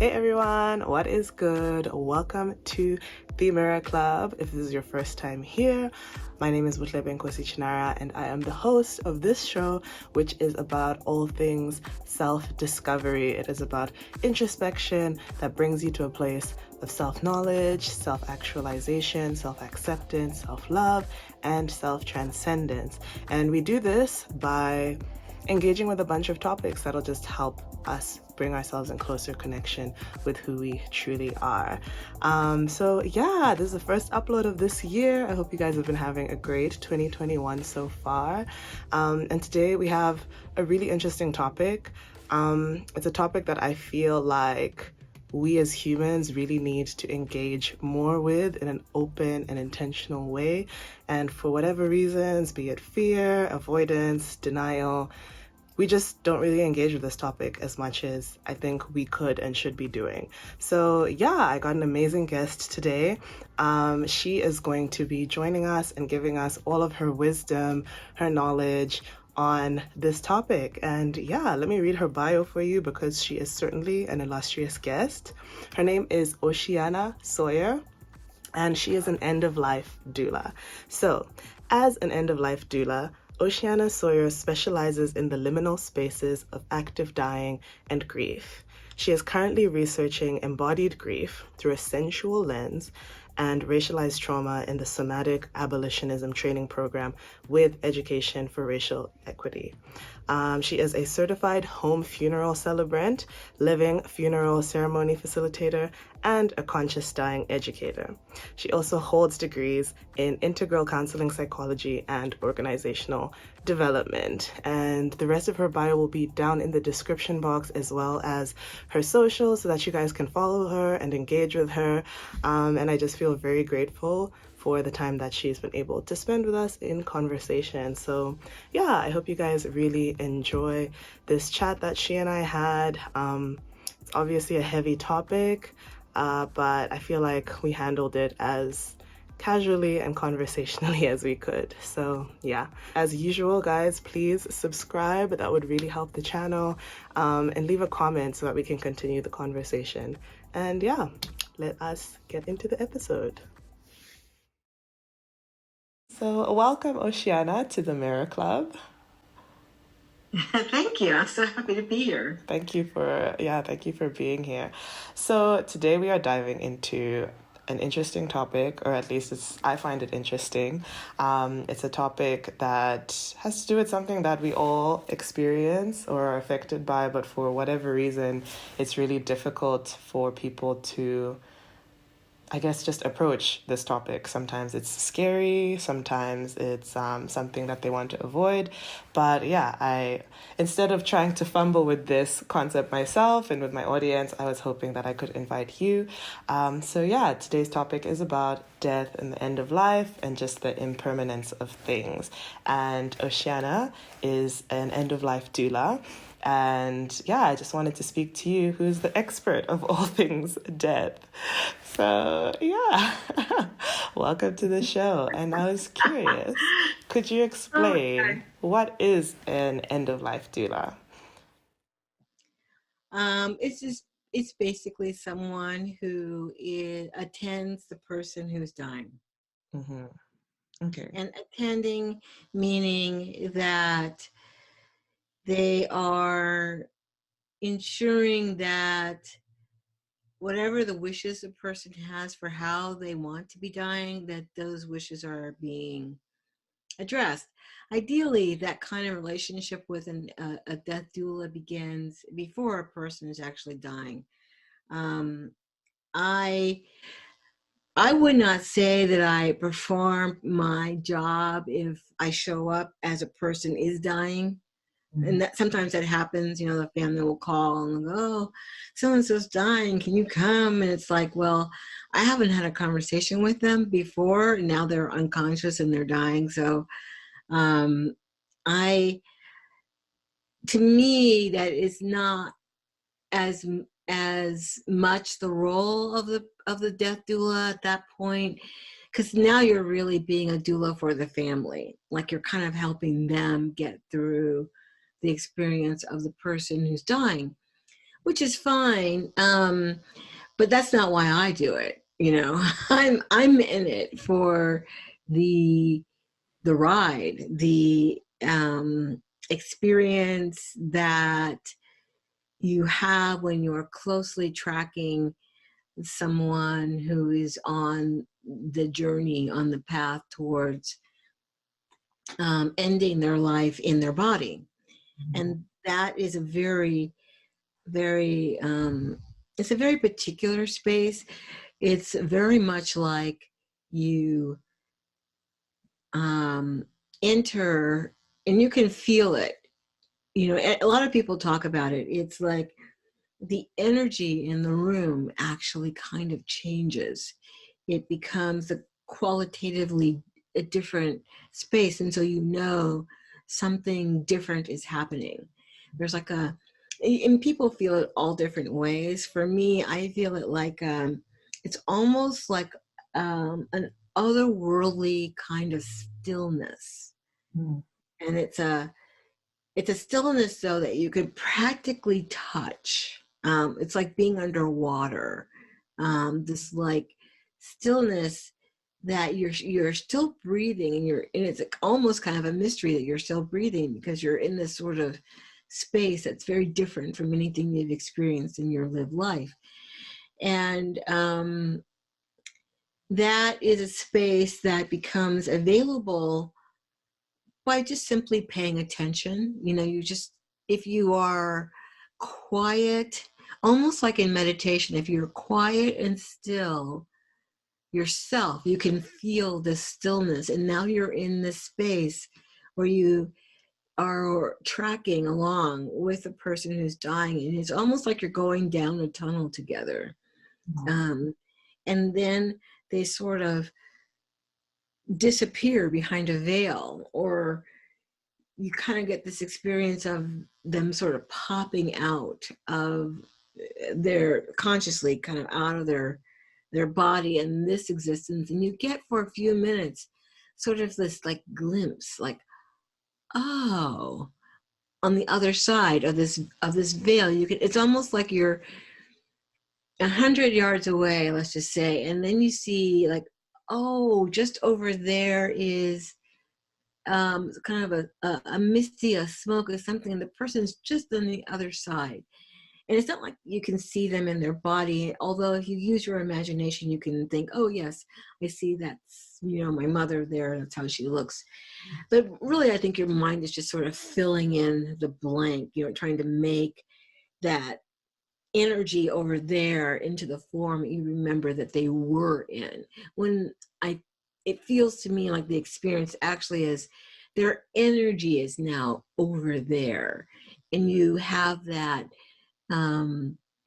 Hey everyone, what is good? Welcome to the Mirror Club. If this is your first time here, my name is Butlebe Nkosi Chinara and I am the host of this show, which is about all things self-discovery. It is about introspection that brings you to a place of self-knowledge, self-actualization, self-acceptance, self-love, and self-transcendence. And we do this by engaging with a bunch of topics that'll just help us bring ourselves in closer connection with who we truly are. So yeah, this is the first upload of this year. I hope you guys have been having a great 2021 so far. And today we have a really interesting topic. It's a topic that I feel like we as humans really need to engage more with in an open and intentional way. And for whatever reasons, be it fear, avoidance, denial, we just don't really engage with this topic as much as I think we could and should be doing. So yeah, I got an amazing guest today. She is going to be joining us and giving us all of her wisdom, her knowledge on this topic. And yeah, let me read her bio for you because she is certainly an illustrious guest. Her name is Oceana Sawyer, and she is an end-of-life doula. So, as an end-of-life doula, Oceana Sawyer specializes in the liminal spaces of active dying and grief. She is currently researching embodied grief through a sensual lens and racialized trauma in the Somatic Abolitionism Training Program with Education for Racial Equity. She is a certified home funeral celebrant, living funeral ceremony facilitator, and a conscious dying educator. She also holds degrees in integral counseling psychology and organizational development. And the rest of her bio will be down in the description box, as well as her socials, so that you guys can follow her and engage with her. And I just feel very grateful for the time that she's been able to spend with us in conversation. So yeah, I hope you guys really enjoy this chat that she and I had. It's obviously a heavy topic, but I feel like we handled it as casually and conversationally as we could. So yeah, as usual, guys, please subscribe. That would really help the channel, and leave a comment so that we can continue the conversation. And yeah, let us get into the episode. So welcome, Oceana, to the Mirror Club. Thank you. I'm so happy to be here. Thank you for being here. So today we are diving into an interesting topic, or at least I find it interesting. It's a topic that has to do with something that we all experience or are affected by, but for whatever reason, it's really difficult for people to, I guess, just approach this topic. Sometimes it's scary, sometimes it's something that they want to avoid. But yeah, instead of trying to fumble with this concept myself and with my audience, I was hoping that I could invite you. So yeah, today's topic is about death and the end of life and just the impermanence of things. And Oceana is an end-of-life doula. And yeah, I just wanted to speak to you, who's the expert of all things death. So yeah, welcome to the show. And I was curious, could you explain what is an end-of-life doula? It's basically someone who attends the person who's dying. Mm-hmm. Okay. And attending meaning that they are ensuring that whatever the wishes a person has for how they want to be dying, that those wishes are being addressed. Ideally, that kind of relationship with a death doula begins before a person is actually dying. I would not say that I perform my job if I show up as a person is dying. And that sometimes that happens, the family will call and go, oh, so-and-so's dying, can you come? And it's like, well, I haven't had a conversation with them before. Now they're unconscious and they're dying. So to me, that is not as much the role of the death doula at that point, because now you're really being a doula for the family. Like you're kind of helping them get through the experience of the person who's dying. which is fine. But that's not why I do it. I'm in it for the ride, the experience that you have when you're closely tracking someone who is on the journey, on the path towards ending their life in their body. And that is a very, very, it's a very particular space. It's very much like you enter and you can feel it. A lot of people talk about it. It's like the energy in the room actually kind of changes. It becomes a qualitatively a different space. And so something different is happening. There's like and people feel it all different ways. For me, I feel it like it's almost like an otherworldly kind of stillness. And it's a stillness, though, that you could practically touch. It's like being underwater. This like stillness that you're still breathing, and it's almost kind of a mystery that you're still breathing because you're in this sort of space that's very different from anything you've experienced in your lived life. And that is a space that becomes available by just simply paying attention. If you are quiet, almost like in meditation, if you're quiet and still yourself, you can feel the stillness. And now you're in this space where you are tracking along with a person who's dying. And it's almost like you're going down a tunnel together. And then they sort of disappear behind a veil, or you kind of get this experience of them sort of popping out of their consciously kind of out of their body and this existence. And you get for a few minutes sort of this like glimpse, like, oh, on the other side of this veil, it's almost like you're 100 yards away, let's just say, and then you see like, oh, just over there is kind of a misty, a smoke or something, and the person's just on the other side. And it's not like you can see them in their body, although if you use your imagination, you can think, oh yes, I see that's, my mother there, that's how she looks. But really, I think your mind is just sort of filling in the blank, trying to make that energy over there into the form you remember that they were in. It feels to me like the experience actually is their energy is now over there, and you have that.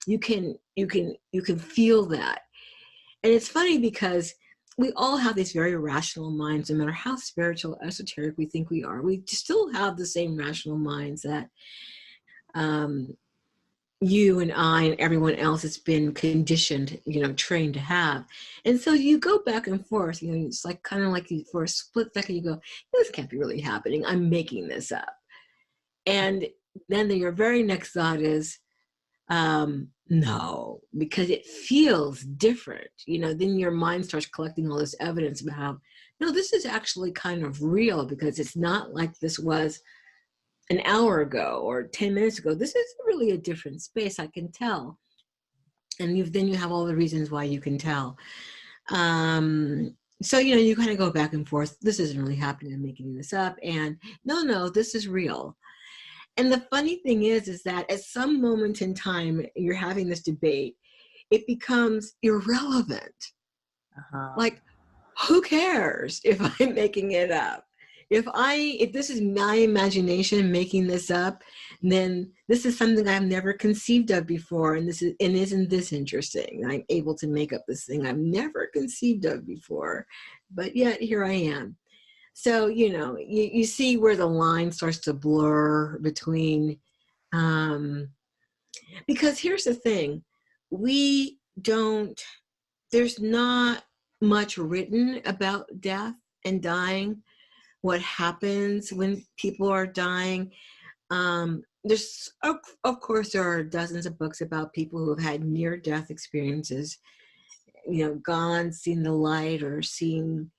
You can feel that. And it's funny because we all have these very rational minds, no matter how spiritual, esoteric we think we are. We still have the same rational minds that you and I and everyone else has been conditioned, trained to have. And so you go back and forth, it's like kind of like for a split second, you go, this can't be really happening. I'm making this up. And then your very next thought is, no, because it feels different. Then your mind starts collecting all this evidence about how, no, this is actually kind of real, because it's not like this was an hour ago or 10 minutes ago. This is really a different space, I can tell. And then you have all the reasons why you can tell. So, you kind of go back and forth. This isn't really happening. I'm making this up. And no, this is real. And the funny thing is that at some moment in time, you're having this debate, it becomes irrelevant. Like, who cares if I'm making it up? If this is my imagination making this up, then this is something I've never conceived of before. And isn't this interesting? I'm able to make up this thing I've never conceived of before, but yet here I am. So, you see where the line starts to blur between, because here's the thing, there's not much written about death and dying, what happens when people are dying. there's, of course, there are dozens of books about people who have had near-death experiences, gone, seen the light, or seen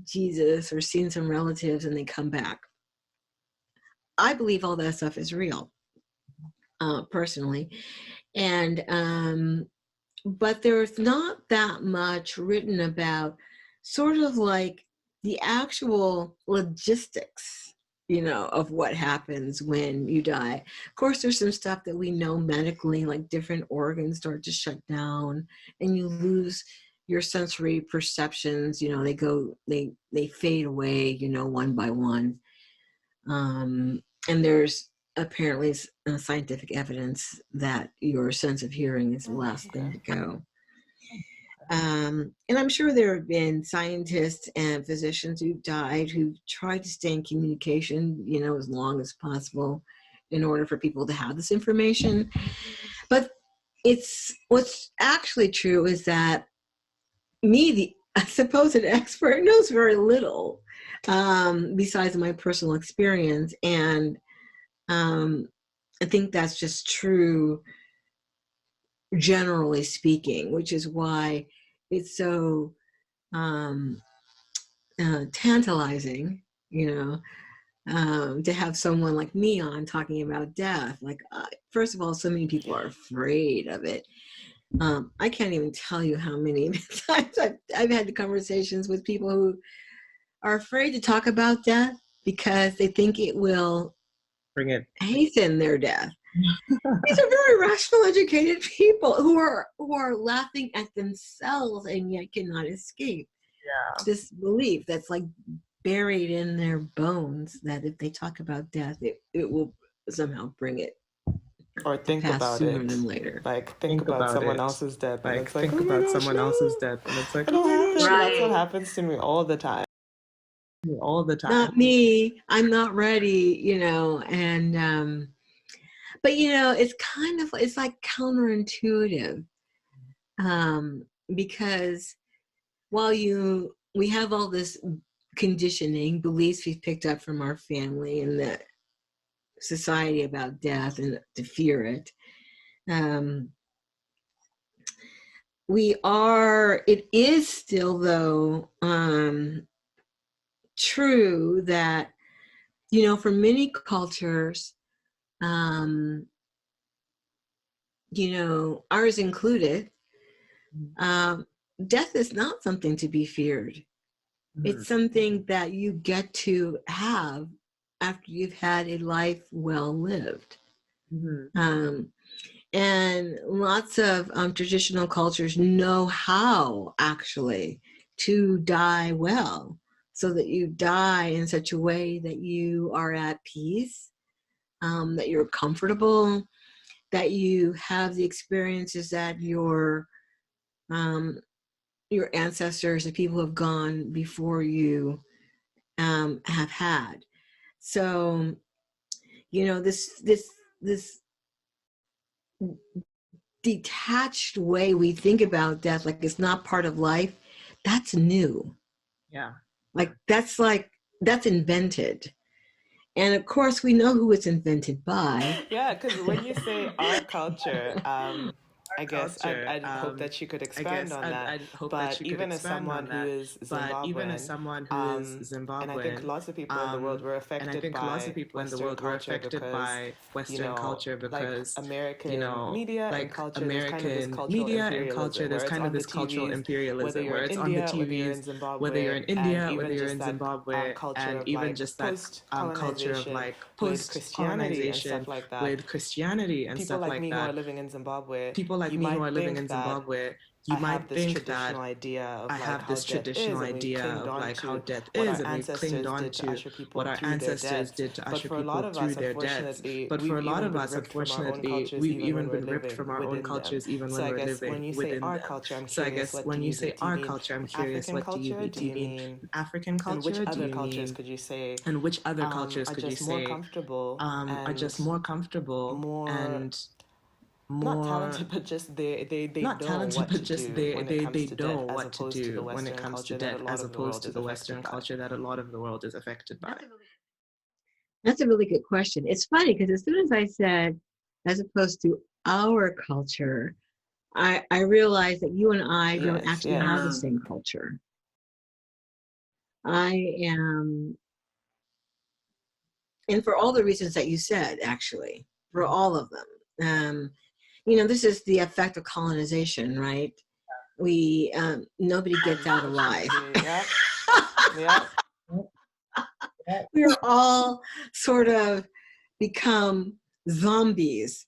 Jesus, or seen some relatives, and they come back. I believe all that stuff is real, personally. And but there's not that much written about sort of like the actual logistics, of what happens when you die. Of course, there's some stuff that we know medically, like different organs start to shut down and you lose your sensory perceptions. They fade away, one by one. And there's apparently scientific evidence that your sense of hearing is the last thing to go. And I'm sure there have been scientists and physicians who died who tried to stay in communication, as long as possible in order for people to have this information. But what's actually true is that me, the supposed expert, knows very little besides my personal experience. And I think that's just true, generally speaking, which is why it's so tantalizing, to have someone like me on talking about death. Like, first of all, so many people are afraid of it. I can't even tell you how many times I've had conversations with people who are afraid to talk about death because they think it will hasten their death. These are very rational, educated people who are laughing at themselves and yet cannot escape this belief that's like buried in their bones that if they talk about death, it will somehow bring it or think about sooner it than later. Like think about someone else's death, and it's like, think about someone else's death, and it's like, it'll happen. Right. That's what happens to me all the time. Not me. I'm not ready, and but it's like counterintuitive, because while we have all this conditioning, beliefs we've picked up from our family and the society about death and to fear it, it is still, though, true that, for many cultures, ours included, death is not something to be feared. Mm-hmm. It's something that you get to have after you've had a life well lived. Mm-hmm. And lots of traditional cultures know how actually to die well, so that you die in such a way that you are at peace, that you're comfortable, that you have the experiences that your ancestors, the people who have gone before you, have had. So, this detached way we think about death, like it's not part of life, that's new. Yeah. That's invented. And of course, we know who it's invented by. Yeah, because when you say our culture, I guess I'd hope that you could expand on that. But even as someone who is Zimbabwean, and I think lots of people in the world were affected by Western culture because, like American media and culture, there's kind of this cultural imperialism, where it's on the TV, whether you're in India, whether you're in Zimbabwe, and even just that culture of like post-colonization with Christianity and stuff like that. People like me who are living in Zimbabwe, you might think that I have this traditional idea of like how death is, and we've clinged on to what our ancestors did to usher people through their deaths. But for a lot of us, unfortunately, we've even been ripped from our own cultures even when we're living within them. So I guess when you say our culture, I'm curious, what do you mean? Do you mean African culture? And which other cultures could you say? And which other cultures could you say are just more comfortable and more not talented, but just they know what to do when it comes to death, as opposed to the Western culture that a lot of the world is affected by. That's a really good question. It's funny because as soon as I said, as opposed to our culture, I realized that you and I don't actually have the same culture. I am, and for all the reasons that you said, actually, for all of them. This is the effect of colonization, right? We nobody gets out alive. Yeah. We are all sort of become zombies.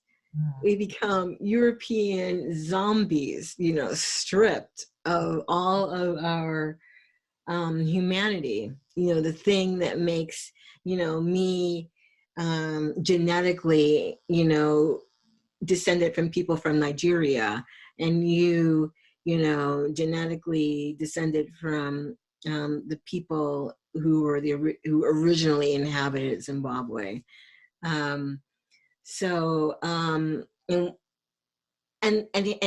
We become European zombies, stripped of all of our humanity. The thing that makes, me genetically, descended from people from Nigeria, and you genetically descended from the people who originally inhabited Zimbabwe. And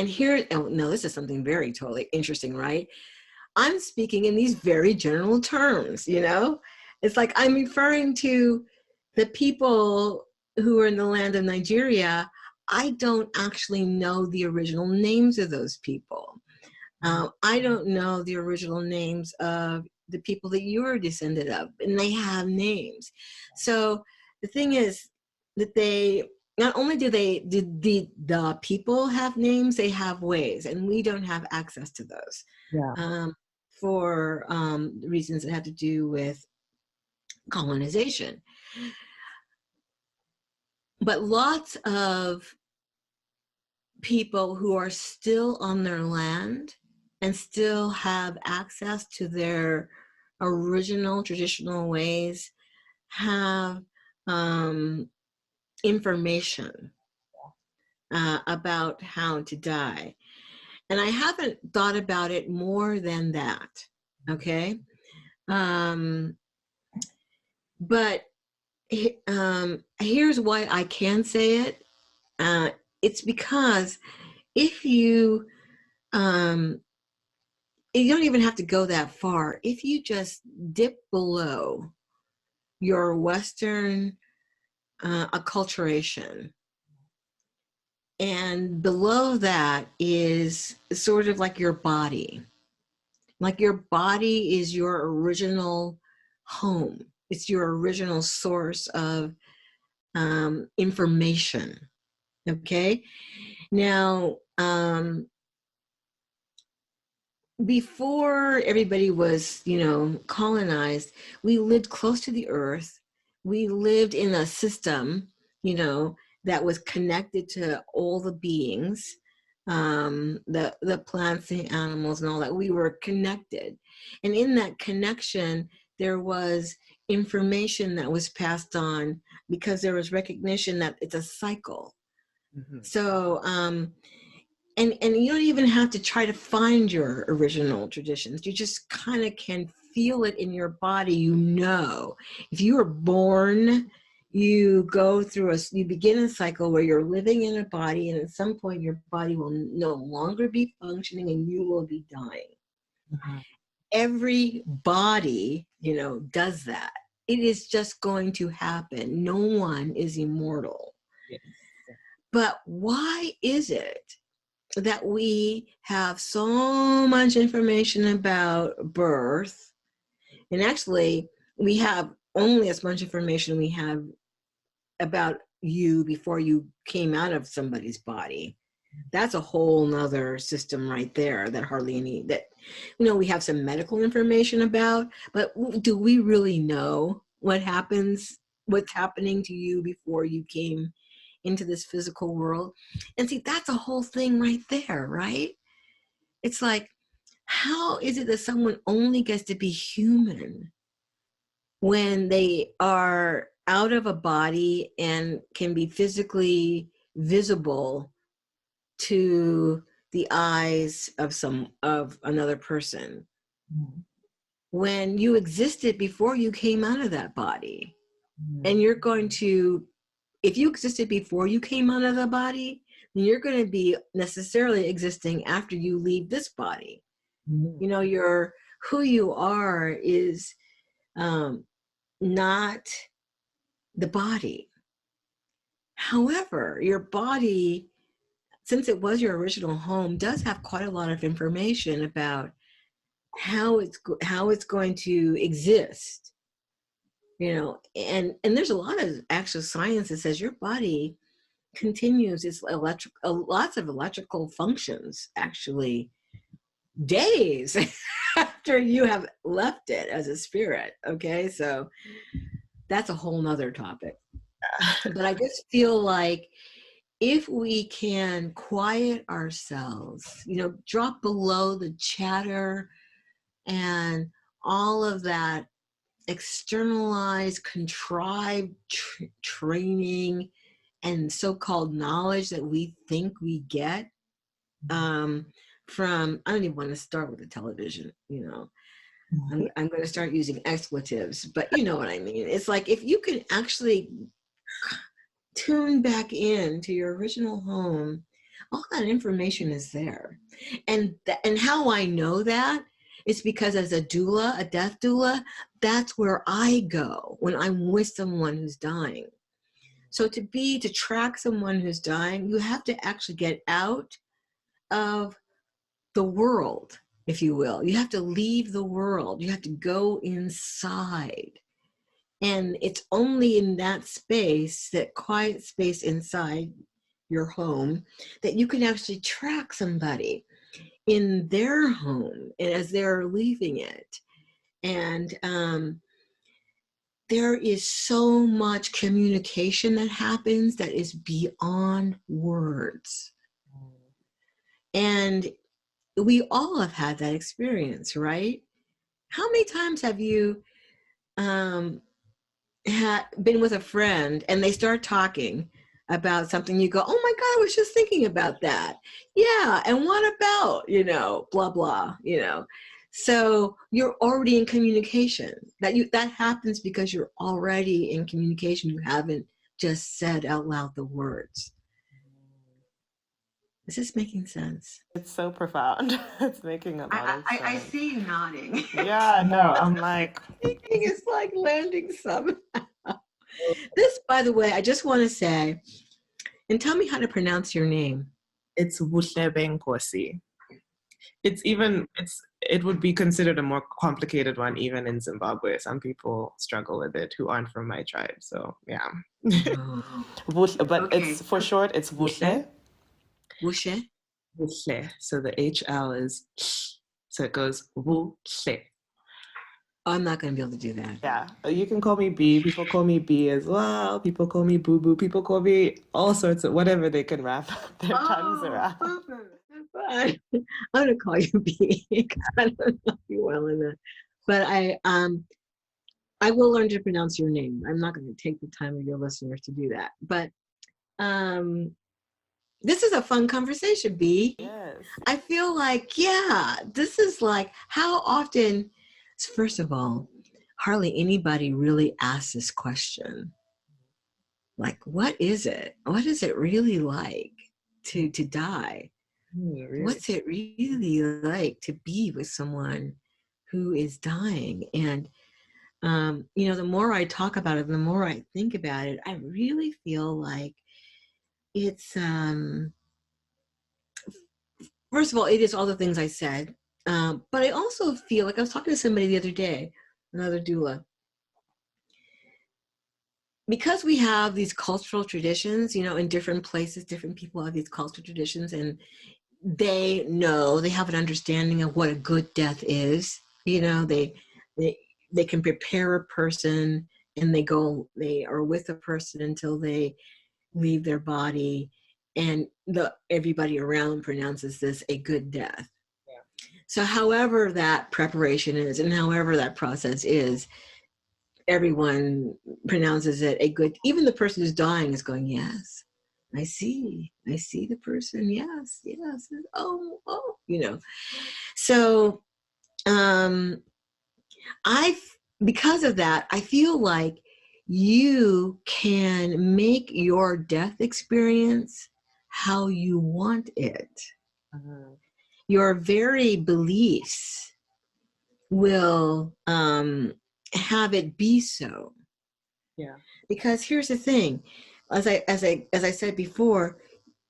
here, oh no, this is something very totally interesting, right? I'm speaking in these very general terms, It's like I'm referring to the people who are in the land of Nigeria. I don't actually know the original names of those people. I don't know the original names of the people that you are descended of, and they have names. So the thing is that they, not only do the people have names, they have ways, and we don't have access to those. Yeah. For reasons that have to do with colonization. But lots of people who are still on their land and still have access to their original traditional ways have information about how to die. And I haven't thought about it more than that, okay? But here's why I can say it. It's because if you don't even have to go that far. If you just dip below your Western acculturation, and below that is sort of like your body. Like your body is your original home. It's your original source of information. Okay. Now, before everybody was, colonized, we lived close to the earth. We lived in a system, that was connected to all the beings, the plants, the animals, and all that. We were connected. And in that connection, there was information that was passed on because there was recognition that it's a cycle. Mm-hmm. So, and you don't even have to try to find your original traditions. You just kind of can feel it in your body. If you were born, you begin a cycle where you're living in a body, and at some point your body will no longer be functioning and you will be dying. Mm-hmm. Every body, does that. It is just going to happen. No one is immortal. Yes. But why is it that we have so much information about birth, and actually we have only as much information we have about you before you came out of somebody's body? That's a whole nother system right there that we have some medical information about, but do we really know what's happening to you before you came into this physical world? And see, that's a whole thing right there, right? It's like, how is it that someone only gets to be human when they are out of a body and can be physically visible to the eyes of another person? Mm-hmm. When you existed before you came out of that body, mm-hmm. and you're going to, if you existed before you came out of the body, then you're going to be necessarily existing after you leave this body. Mm-hmm. Who you are is not the body. However, your body, since it was your original home, does have quite a lot of information about how it's going to exist, and there's a lot of actual science that says your body continues its lots of electrical functions actually days after you have left it as a spirit. Okay, so that's a whole nother topic. But I just feel like if we can quiet ourselves, drop below the chatter and all of that externalized, contrived training and so-called knowledge that we think we get from, I don't even want to start with the television, I'm going to start using expletives, but you know what I mean. It's like if you can actually tune back in to your original home, all that information is there. And how I know that is because as a doula, a death doula, that's where I go when I'm with someone who's dying. So to track someone who's dying, you have to actually get out of the world, if you will. You have to leave the world. You have to go inside. And it's only in that space, that quiet space inside your home, that you can actually track somebody in their home as they're leaving it. And there is so much communication that happens that is beyond words. And we all have had that experience, right? How many times have you been with a friend and they start talking about something, you go, oh my God, I was just thinking about that. Yeah, and what about, blah, blah, So you're already in communication. That happens because you're already in communication. You haven't just said out loud the words. Is this making sense? It's so profound. It's making a lot of sense. I see you nodding. Yeah, no, I'm like... Thinking it's like landing somehow. This, by the way, I just want to say, and tell me how to pronounce your name. It's Wuhlebenkosi. It would be considered a more complicated one even in Zimbabwe. Some people struggle with it who aren't from my tribe. So yeah. But okay. It's for short, it's Wuhle. Wuhle? Wuhle. So the HL is, so it goes Wuhle. I'm not going to be able to do that. Yeah, you can call me B. People call me B as well. People call me Boo Boo. People call me all sorts of whatever they can wrap their tongues around. I'm going to call you B because I don't know you well enough. But I will learn to pronounce your name. I'm not going to take the time of your listeners to do that. But this is a fun conversation, B. Yes. I feel like, yeah, this is like how often. First of all, hardly anybody really asks this question. Like, what is it? What is it really like to die? Really? What's it really like to be with someone who is dying? And, the more I talk about it, the more I think about it, I really feel like it's, first of all, it is all the things I said. But I also feel like I was talking to somebody the other day, another doula. Because we have these cultural traditions, in different places, different people have these cultural traditions, and they have an understanding of what a good death is. They can prepare a person, and they are with a person until they leave their body, and everybody around pronounces this a good death. So however that preparation is and however that process is, everyone pronounces it a good, even the person who's dying is going, yes, I see the person. Yes. Oh, So because of that, I feel like you can make your death experience how you want it. Uh-huh. Your very beliefs will have it be so. Yeah. Because here's the thing, as I said before,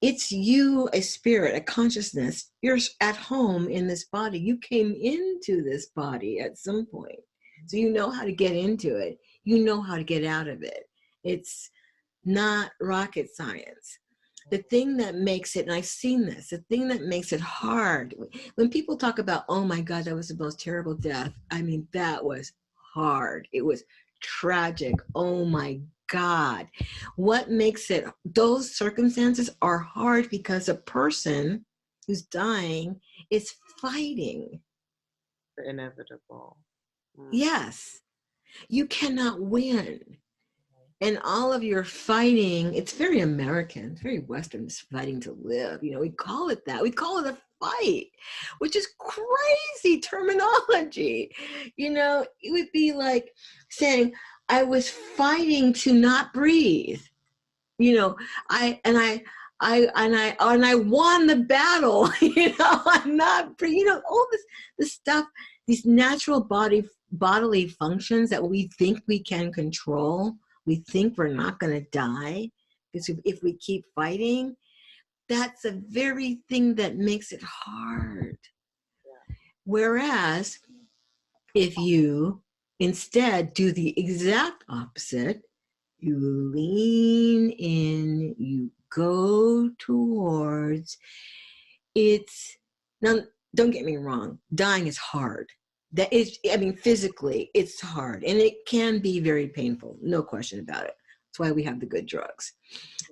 it's you, a spirit, a consciousness. You're at home in this body. You came into this body at some point. So you know how to get into it. You know how to get out of it. It's not rocket science. The thing that makes it, and I've seen this, the thing that makes it hard, when people talk about, oh my God, that was the most terrible death. I mean, that was hard. It was tragic. Oh my God. What makes it, those circumstances are hard because a person who's dying is fighting. The inevitable. Yes. You cannot win. And all of your fighting, it's very American, it's very Western, it's fighting to live. You know, we call it that. We call it a fight, which is crazy terminology. You know, it would be like saying, I was fighting to not breathe. You know, I won the battle. You know, I'm not, you know, all this stuff, these natural bodily functions that we think we can control. We think we're not going to die because if we keep fighting, that's the very thing that makes it hard. Whereas if you instead do the exact opposite, you lean in, you go towards, it's, now don't get me wrong, dying is hard. That is, I mean, physically, it's hard and it can be very painful, no question about it. That's why we have the good drugs.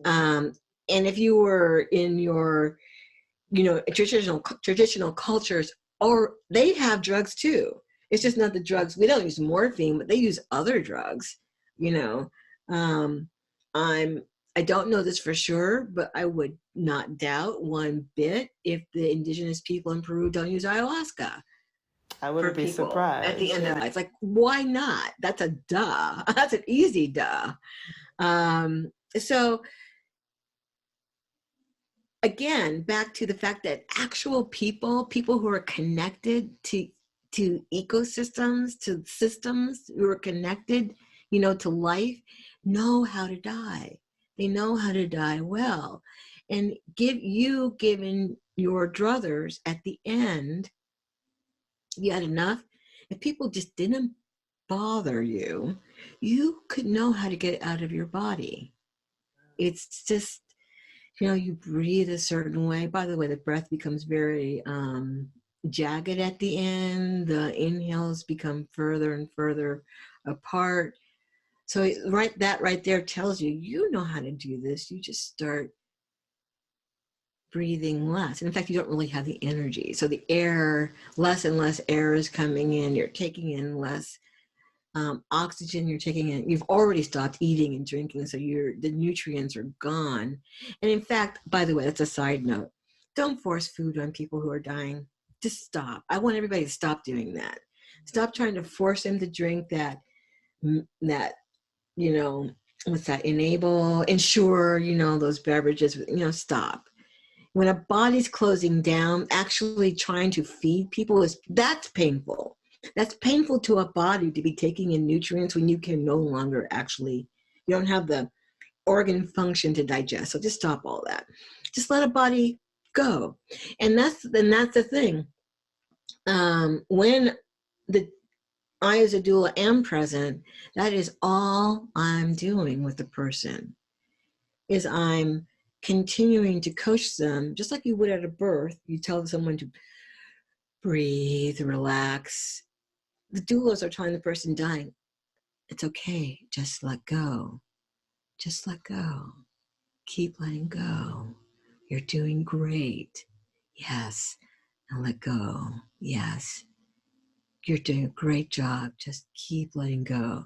And if you were in your, you know, traditional cultures, or they have drugs too. It's just not the drugs. We don't use morphine, but they use other drugs, you know. I don't know this for sure, but I would not doubt one bit if the indigenous people in Peru don't use ayahuasca. I wouldn't be surprised. At the end of it, it's like, why not? That's a duh. That's an easy duh. So again, back to the fact that actual people who are connected to ecosystems, to systems, who are connected, you know, to life, know how to die. They know how to die well. And giving your druthers at the end, you had enough. If people just didn't bother you, you could know how to get out of your body. It's just, you know, you breathe a certain way. By the way, the breath becomes very jagged at the end. The inhales become further and further apart. So that right there tells you, you know how to do this. You just start breathing less. And in fact, you don't really have the energy. So the air, less and less air is coming in. You're taking in less oxygen, you're taking in. You've already stopped eating and drinking, so the nutrients are gone. And in fact, by the way, that's a side note. Don't force food on people who are dying. Just stop. I want everybody to stop doing that. Stop trying to force them to drink that, you know, what's that, ensure, you know, those beverages, you know, stop. When a body's closing down, actually trying to feed people, that's painful. That's painful to a body to be taking in nutrients when you can no longer you don't have the organ function to digest. So just stop all that. Just let a body go. And that's the thing. When I as a doula am present, that is all I'm doing with the person, is I'm continuing to coach them, just like you would at a birth. You tell someone to breathe, relax. The doulas are telling the person dying, it's okay, just let go. Just let go. Keep letting go. You're doing great. Yes. Now let go. Yes. You're doing a great job. Just keep letting go.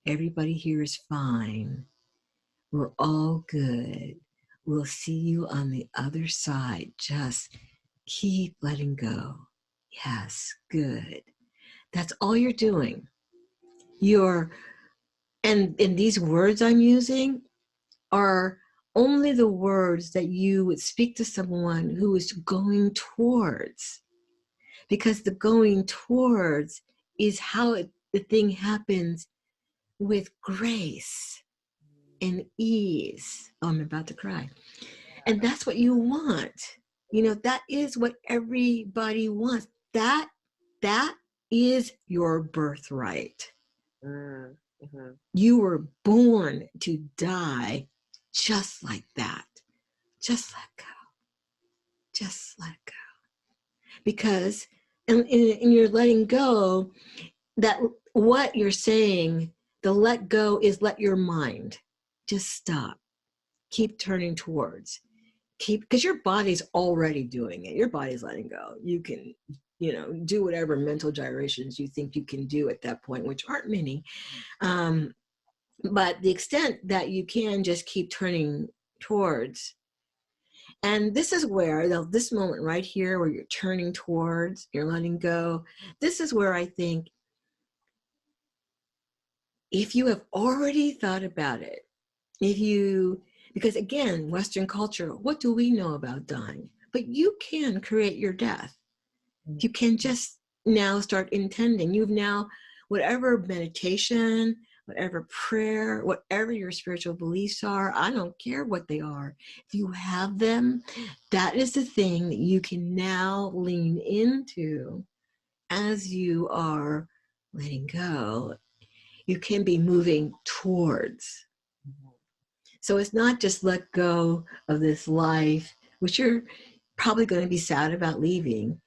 Everybody here is fine. We're all good. We'll see you on the other side. Just keep letting go. Yes, good. That's all you're doing. And these words I'm using are only the words that you would speak to someone who is going towards. Because the going towards is how the thing happens with grace. and ease. Oh, I'm about to cry. And that's what you want. You know, that is what everybody wants. That is your birthright. Mm-hmm. You were born to die just like that. Just let go. Just let go. Because in your letting go, that what you're saying, the let go is let your mind just stop. Keep turning towards. Because your body's already doing it. Your body's letting go. You can, do whatever mental gyrations you think you can do at that point, which aren't many. But the extent that you can just keep turning towards. And this is where, this moment right here where you're turning towards, you're letting go, this is where I think if you have already thought about it, because again, Western culture, what do we know about dying? But you can create your death. You can just now start intending. You've now, whatever meditation, whatever prayer, whatever your spiritual beliefs are, I don't care what they are. If you have them, that is the thing that you can now lean into as you are letting go. You can be moving towards. So it's not just let go of this life, which you're probably going to be sad about leaving.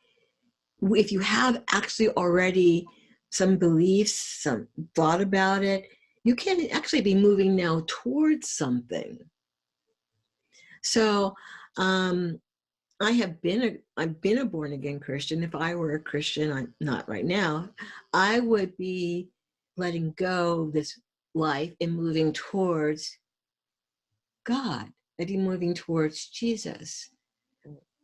If you have actually already some beliefs, some thought about it, you can actually be moving now towards something. So I've been a born again Christian. If I were a Christian, I'm not right now, I would be letting go of this life and moving towards God. I'd be moving towards Jesus.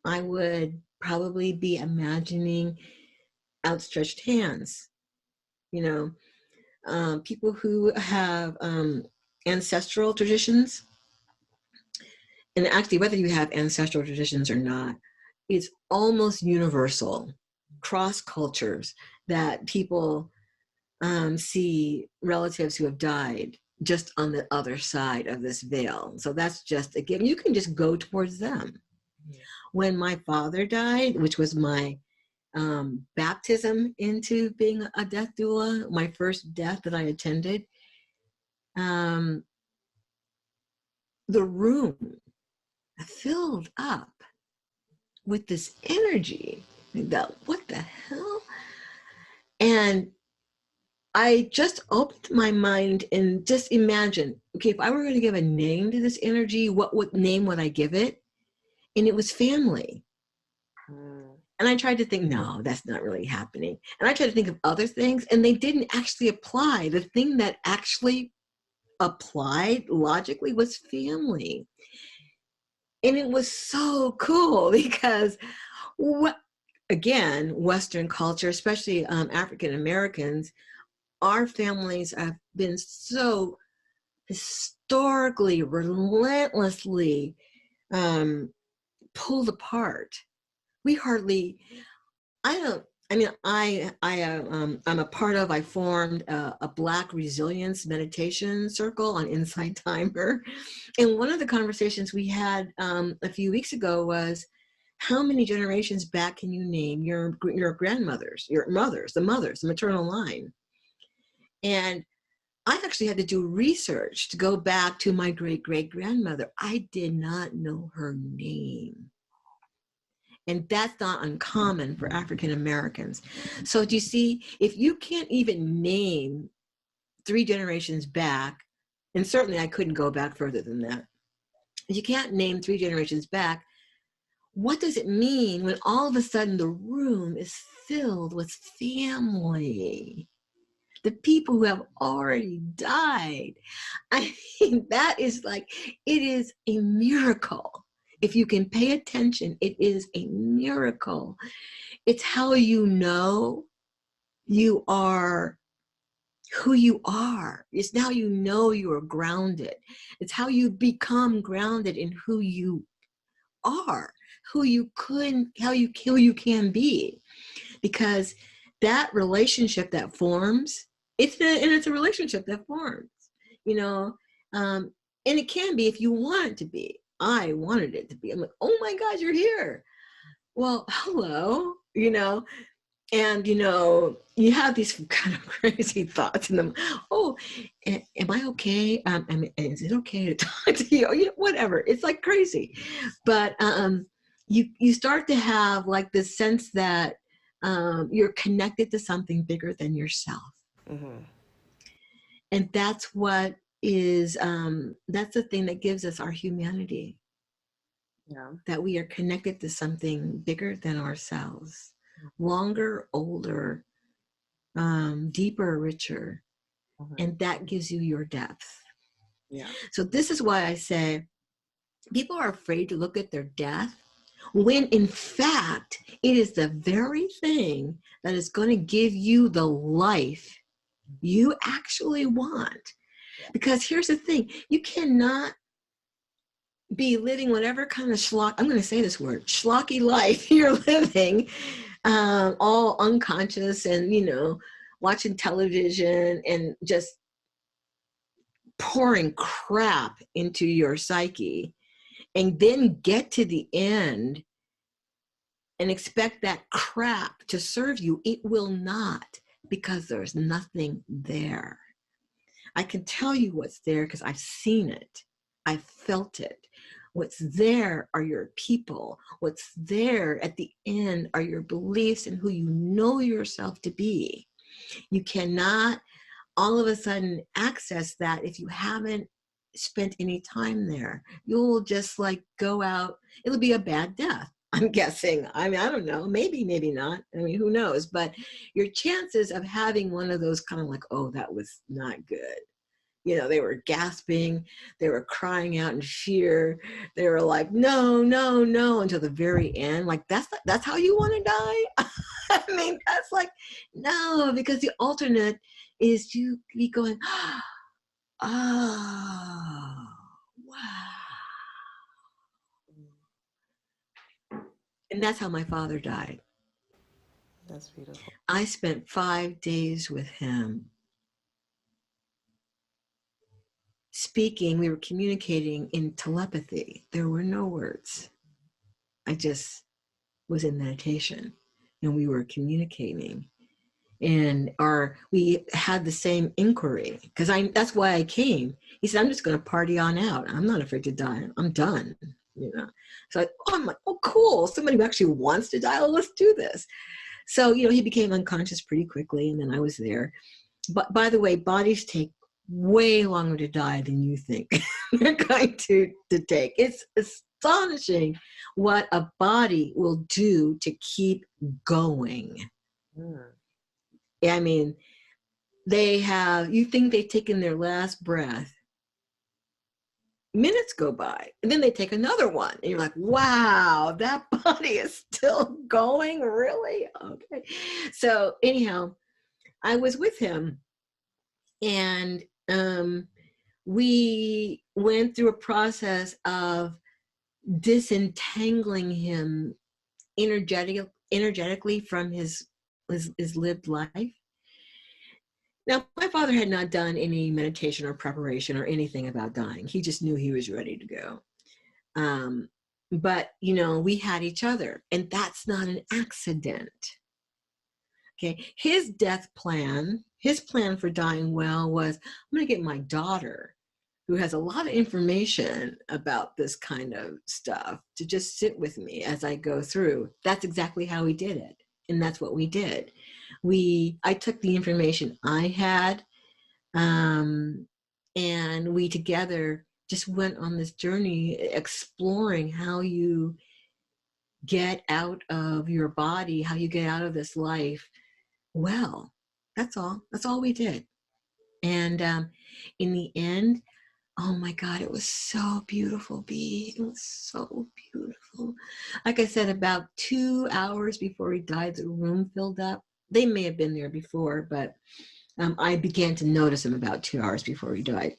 I would probably be imagining outstretched hands. People who have ancestral traditions, and actually whether you have ancestral traditions or not, it's almost universal, cross cultures, that people see relatives who have died just on the other side of this veil. So that's just a given. You can just go towards them. When my father died, which was my baptism into being a death doula, my first death that I attended, the room filled up with this energy. What the hell? And I just opened my mind and just imagined, okay, if I were going to give a name to this energy, what name would I give it? And it was family. And I tried to think, no, that's not really happening. And I tried to think of other things, and they didn't actually apply. The thing that actually applied logically was family. And it was so cool because, again, Western culture, especially African Americans, our families have been so historically, relentlessly pulled apart. I formed a Black resilience meditation circle on Insight Timer. And one of the conversations we had a few weeks ago was, how many generations back can you name your grandmothers, your mothers, the maternal line? And I actually had to do research to go back to my great-great-grandmother. I did not know her name. And that's not uncommon for African Americans. So do you see, if you can't even name 3 generations back, and certainly I couldn't go back further than that. If you can't name 3 generations back, what does it mean when all of a sudden the room is filled with family? The people who have already died. I mean, that is like, it is a miracle. If you can pay attention, it is a miracle. It's how you know you are who you are. It's now you know you are grounded. It's how you become grounded in who you are, who you can be. Because that relationship that forms, it's a relationship that forms, And it can be if you want it to be. I wanted it to be. I'm like, oh my God, you're here. Well, hello, you know, and, you know, you have these kind of crazy thoughts in them. Oh, am I okay? Is it okay to talk to you? You know, whatever. It's like crazy. But you start to have like this sense that you're connected to something bigger than yourself. Mm-hmm. And that's what is, that's the thing that gives us our humanity. Yeah. That we are connected to something bigger than ourselves, longer, older, deeper, richer. Mm-hmm. And that gives you your depth. Yeah. So this is why I say people are afraid to look at their death, when in fact, it is the very thing that is going to give you the life you actually want. Because here's the thing, you cannot be living whatever kind of I'm going to say this word, schlocky life you're living, all unconscious and, you know, watching television and just pouring crap into your psyche, and then get to the end and expect that crap to serve you. It will not, because there's nothing there. I can tell you what's there because I've seen it. I've felt it. What's there are your people. What's there at the end are your beliefs and who you know yourself to be. You cannot all of a sudden access that if you haven't spent any time there. You'll just like go out. It'll be a bad death, I'm guessing. I mean, I don't know. Maybe, maybe not. I mean, who knows? But your chances of having one of those kind of like, oh, that was not good. You know, they were gasping, they were crying out in fear. They were like, no, no, no, until the very end. Like, that's how you want to die? I mean, that's like, no, because the alternate is you be going, oh, wow. And that's how my father died. That's beautiful. I spent 5 days with him. Speaking, we were communicating in telepathy. There were no words. I just was in meditation and we were communicating. And we had the same inquiry because that's why I came. He said, I'm just going to party on out. I'm not afraid to die. I'm done. You know, so I'm like, oh, cool. Somebody who actually wants to die. Well, let's do this. So, you know, he became unconscious pretty quickly. And then I was there. But by the way, bodies take way longer to die than you think they're going to take. It's astonishing what a body will do to keep going. I mean, you think they've taken their last breath, minutes go by, and then they take another one. And you're like, wow, that body is still going? Really? Okay. So anyhow, I was with him, and we went through a process of disentangling him energetically from his lived life. Now, my father had not done any meditation or preparation or anything about dying. He just knew he was ready to go. But, you know, we had each other, and that's not an accident. Okay. His plan for dying well was, I'm going to get my daughter, who has a lot of information about this kind of stuff, to just sit with me as I go through. That's exactly how he did it. And that's what we did. I took the information I had, and we together just went on this journey exploring how you get out of your body, how you get out of this life. Well, that's all we did. And in the end, oh my God, it was so beautiful, B. It was so beautiful. Like I said, about 2 hours before he died, the room filled up. They may have been there before, but I began to notice him about 2 hours before he died.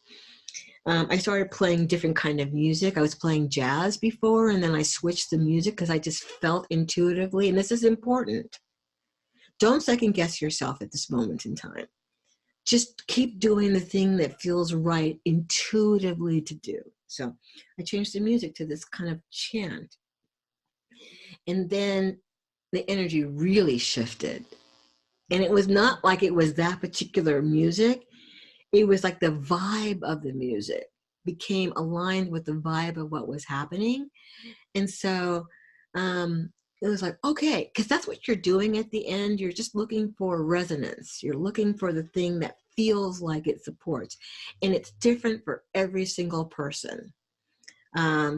I started playing different kind of music. I was playing jazz before, and then I switched the music because I just felt intuitively, and this is important. Don't second guess yourself at this moment in time. just keep doing the thing that feels right intuitively to do. So I changed the music to this kind of chant. And then the energy really shifted. And it was not like it was that particular music. It was like the vibe of the music became aligned with the vibe of what was happening. And so it was like, okay, because that's what you're doing at the end. You're just looking for resonance. You're looking for the thing that feels like it supports. And it's different for every single person.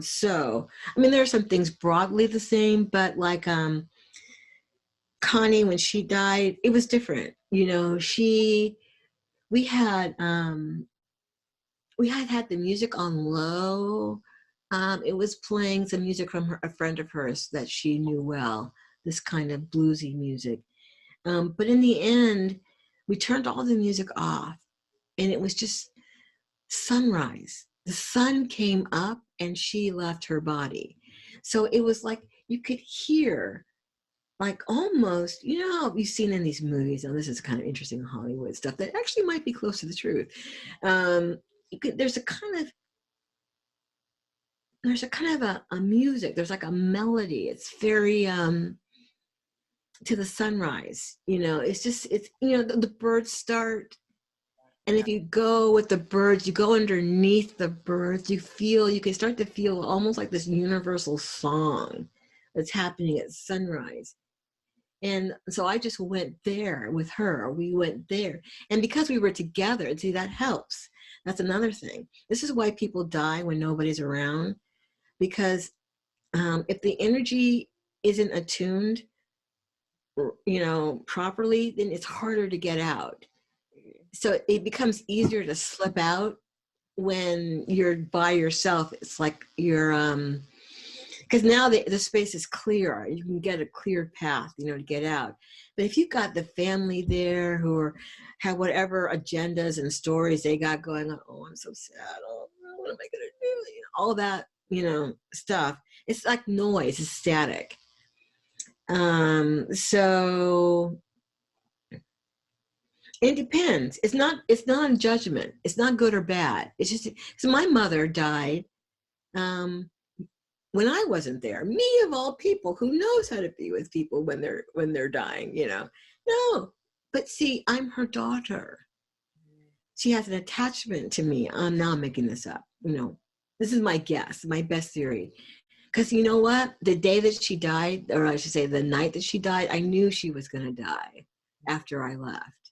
So, I mean, there are some things broadly the same, but like Connie, when she died, it was different. You know, we had the music on low. It was playing some music from a friend of hers that she knew well, this kind of bluesy music. But in the end, we turned all the music off, and it was just sunrise. The sun came up and she left her body. So it was like you could hear, like almost, you know how you've seen in these movies, and this is kind of interesting Hollywood stuff that actually might be close to the truth. There's a kind of a music, there's like a melody. It's very to the sunrise, you know, it's you know, the birds start. And if you go with the birds, you go underneath the birds, you can start to feel almost like this universal song that's happening at sunrise. And so I just went there with her. We went there. And because we were together, see, that helps. That's another thing. This is why people die when nobody's around. Because if the energy isn't attuned, you know, properly, then it's harder to get out. So it becomes easier to slip out when you're by yourself. It's like you're because now the space is clear. You can get a clear path, you know, to get out. But if you've got the family there who have whatever agendas and stories they got going on, oh, I'm so sad, oh, what am I gonna do, you know, all that, you know, stuff, it's like noise, it's static. So it depends. It's not a judgment. It's not good or bad. It's just, so my mother died when I wasn't there. Me of all people, who knows how to be with people when they're dying, you know? No, but see, I'm her daughter. She has an attachment to me. Now I'm making this up, you know. This is my guess, my best theory. Because you know what? The day that she died, or I should say the night that she died, I knew she was going to die after I left.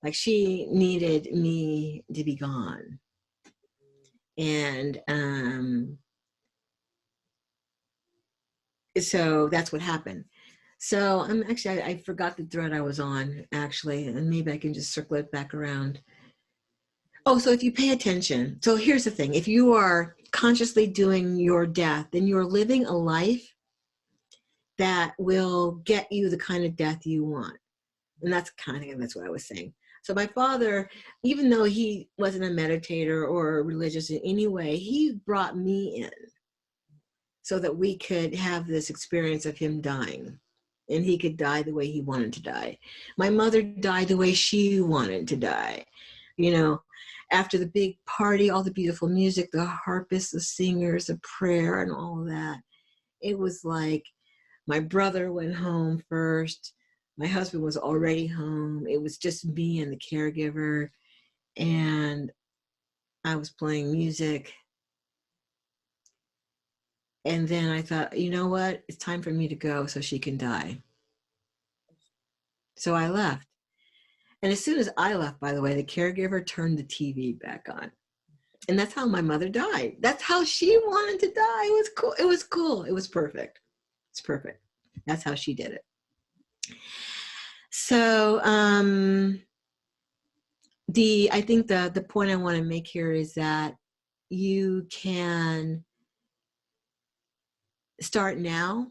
Like she needed me to be gone. And so that's what happened. So I'm actually, I forgot the thread I was on, actually, and maybe I can just circle it back around. Oh, so if you pay attention, so here's the thing. If you are consciously doing your death, then you're living a life that will get you the kind of death you want. And that's what I was saying. So my father, even though he wasn't a meditator or religious in any way, he brought me in so that we could have this experience of him dying, and he could die the way he wanted to die. My mother died the way she wanted to die. You know, after the big party, all the beautiful music, the harpists, the singers, the prayer, and all of that, it was like my brother went home first. My husband was already home. It was just me and the caregiver, and I was playing music. And then I thought, you know what? It's time for me to go so she can die. So I left. And as soon as I left, by the way, the caregiver turned the TV back on. And that's how my mother died. That's how she wanted to die. It was cool. It was cool. It was perfect. It's perfect. That's how she did it. So I think the point I want to make here is that you can start now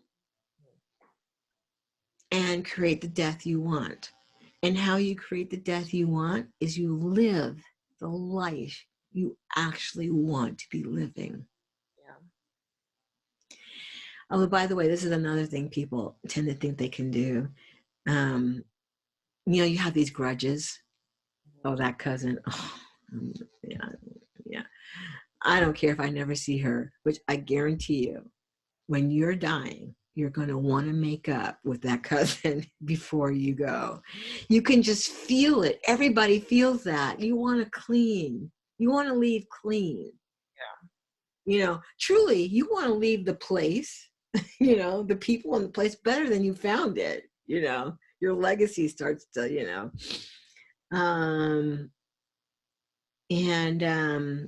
and create the death you want. And how you create the death you want is you live the life you actually want to be living. Yeah. Oh, by the way, this is another thing people tend to think they can do. You know, you have these grudges. Oh, that cousin. Oh, yeah, yeah. I don't care if I never see her, which I guarantee you, when you're dying, you're going to want to make up with that cousin before you go. You can just feel it. Everybody feels that. You want to clean. You want to leave clean. Truly, you want to leave the place, the people in the place better than you found it. Your legacy starts to,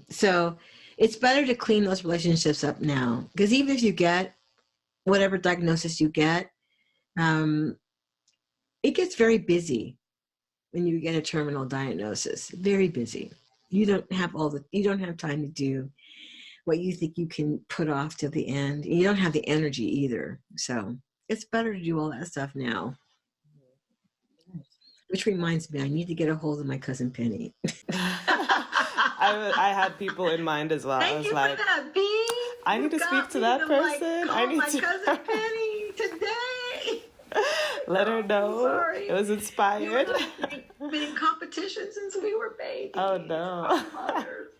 so it's better to clean those relationships up now, because even if you get whatever diagnosis you get, it gets very busy when you get a terminal diagnosis. Very busy. You don't have time to do what you think you can put off to the end. You don't have the energy either. So it's better to do all that stuff now. Which reminds me, I need to get a hold of my cousin Penny. I had people in mind as well. Thank I was you like, for that, B. I need to speak to that person. I need my to cousin Penny today. let her know. Sorry. It was inspired. Been in competition since we were babies. Oh no.